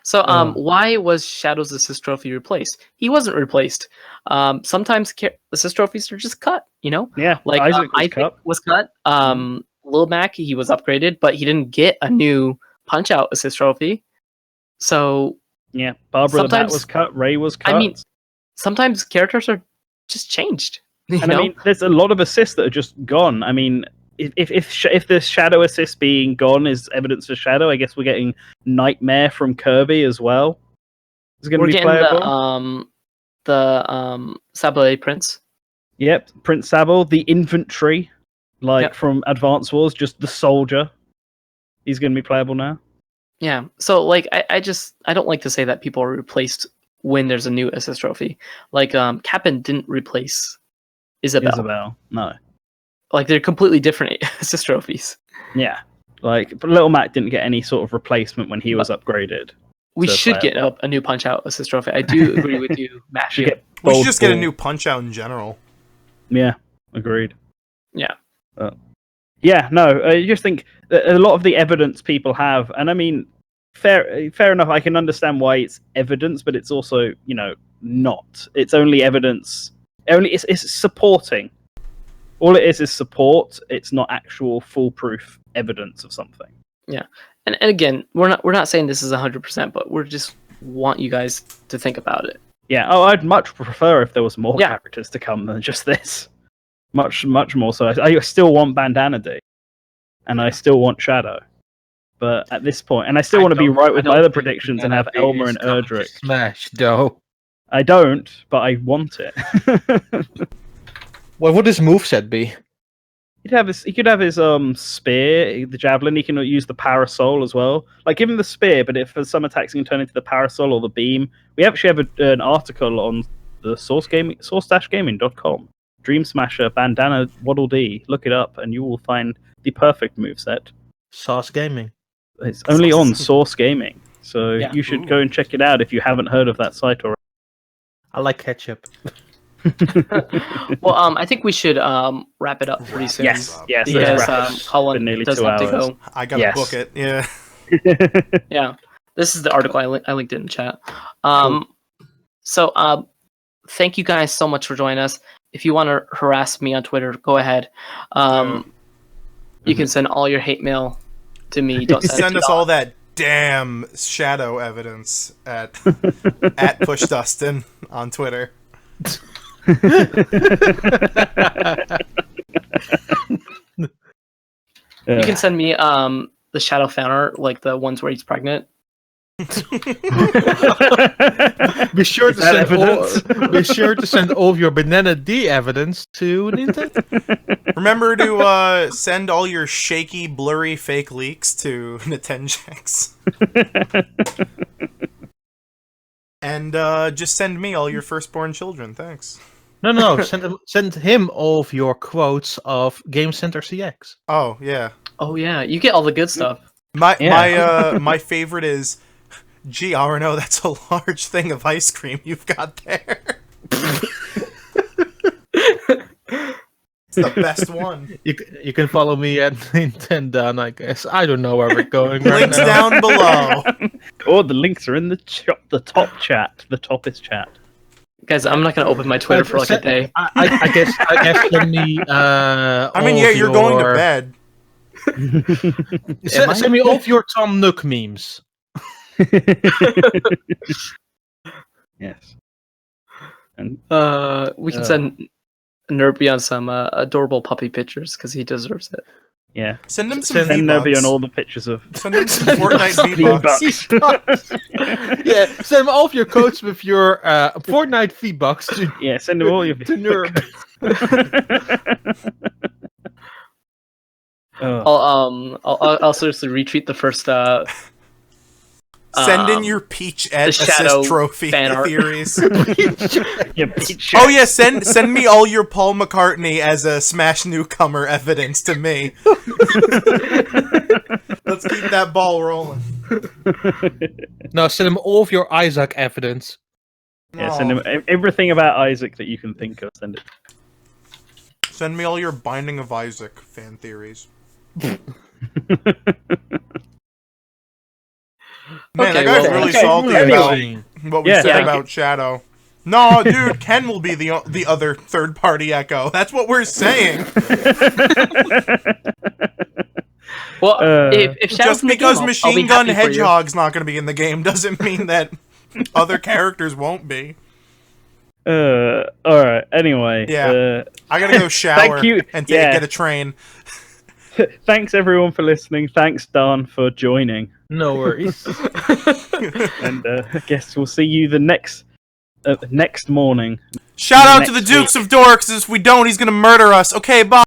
So, why was Shadow's assist trophy replaced? He wasn't replaced. Sometimes assist trophies are just cut. You know, Yeah, like Isaac was cut. Lil Mac, he was upgraded, but he didn't get a new Punch Out assist trophy. So. Yeah, Barbara the Bat was cut. Ray was cut. I mean, sometimes characters are just changed. You and know? I mean, there's a lot of assists that are just gone. I mean, if the Shadow assist being gone is evidence for Shadow, I guess we're getting Nightmare from Kirby as well. Is going to be playable. The Sablé Prince. Yep, Prince Sable, the infantry, from Advance Wars, just the soldier. He's going to be playable now. Yeah, so like I don't like to say that people are replaced when there's a new assist trophy. Like Cap'n didn't replace Isabelle. No. Like they're completely different assist trophies. Yeah, but Little Mac didn't get any sort of replacement when he was upgraded. We should get a new Punch Out assist trophy. I do agree with you, Matt. We should just get a new Punch Out in general. Yeah, agreed. Yeah. Yeah, no, I just think that a lot of the evidence people have, and I mean, fair enough, I can understand why it's evidence, but it's also, not. It's only evidence, it's supporting. All it is support, it's not actual foolproof evidence of something. Yeah, and again, we're not saying this is 100%, but we're just want you guys to think about it. Yeah, I'd much prefer if there was more characters to come than just this. Much more so. I still want Bandana D, and I still want Shadow, but at this point, and I still want to be right with my other predictions and have Elmer and Erdrick. Smash, though. I don't, but I want it. What would his moveset be? He could have his spear, the javelin. He can use the parasol as well. Like, give him the spear, but if for some attacks he can turn into the parasol or the beam. We actually have an article on the source-gaming.com. Dream Smasher, Bandana, Waddle Dee. Look it up, and you will find the perfect moveset. Sauce Gaming. It's only on Source Gaming, so you should go and check it out if you haven't heard of that site already. I like ketchup. Well, I think we should wrap it up pretty soon. Yes. Because Colin nearly does 2 have to hours. go. I gotta book it. Yeah. Yeah. This is the article I linked it in the chat. So, thank you guys so much for joining us. If you want to harass me on Twitter, go ahead. You can send all your hate mail to me. Don't send us all that damn Shadow evidence at PushDustin on Twitter. You can send me the Shadow fan art, like the ones where he's pregnant. Be sure to send all of your Banana D evidence to Nintendo. Remember to send all your shaky, blurry, fake leaks to NintenDaan. And just send me all your firstborn children. Thanks. No. Send him all of your quotes of Game Center CX. Oh yeah. Oh yeah, you get all the good stuff. My favorite is, gee, Arno, that's a large thing of ice cream you've got there. the best one. You can follow me at NintenDaan, I guess. I don't know where we're going right Links now. down below. Or the links are in the top chat, the toppest chat. Guys, I'm not gonna open my Twitter for like a day. I guess send me. I mean, yeah, you're going to bed. Send me all of your Tom Nook memes. Yes. And We can send Nerby some adorable puppy pictures because he deserves it. yeah. Send him some Send Nerby on V-Bucks. all the pictures of Send him some Fortnite V-Bucks. Yeah, send me all of your codes with your Fortnite V-Bucks to yeah, send them all your to Nerb. Oh. I'll seriously retweet the first Send in your Peach Ed Shadow assist trophy fan art. theories. Yeah, Peach Oh yeah, send me all your Paul McCartney as a Smash newcomer evidence to me. Let's keep that ball rolling. No, send him all of your Isaac evidence. Yeah, send him everything about Isaac that you can think of. Send it. Send me all your Binding of Isaac fan theories. Man, Okay, that guy's well, really okay, salty anyway. about what we Yeah, said thank about Shadow. No, dude, Ken will be the other third-party Echo. That's what we're saying. Well, if Shadow's Just in the because game, I'll be Machine Gun happy for you. Hedgehog's not going to be in the game doesn't mean that other characters won't be. All right. Anyway. Yeah. I gotta go shower you. and Yeah. get a train. Thanks everyone for listening. Thanks Dan for joining. No worries. And I guess we'll see you the next morning. Shout out to the Next Dukes of Dorks. If we don't, he's gonna murder us. Okay, bye.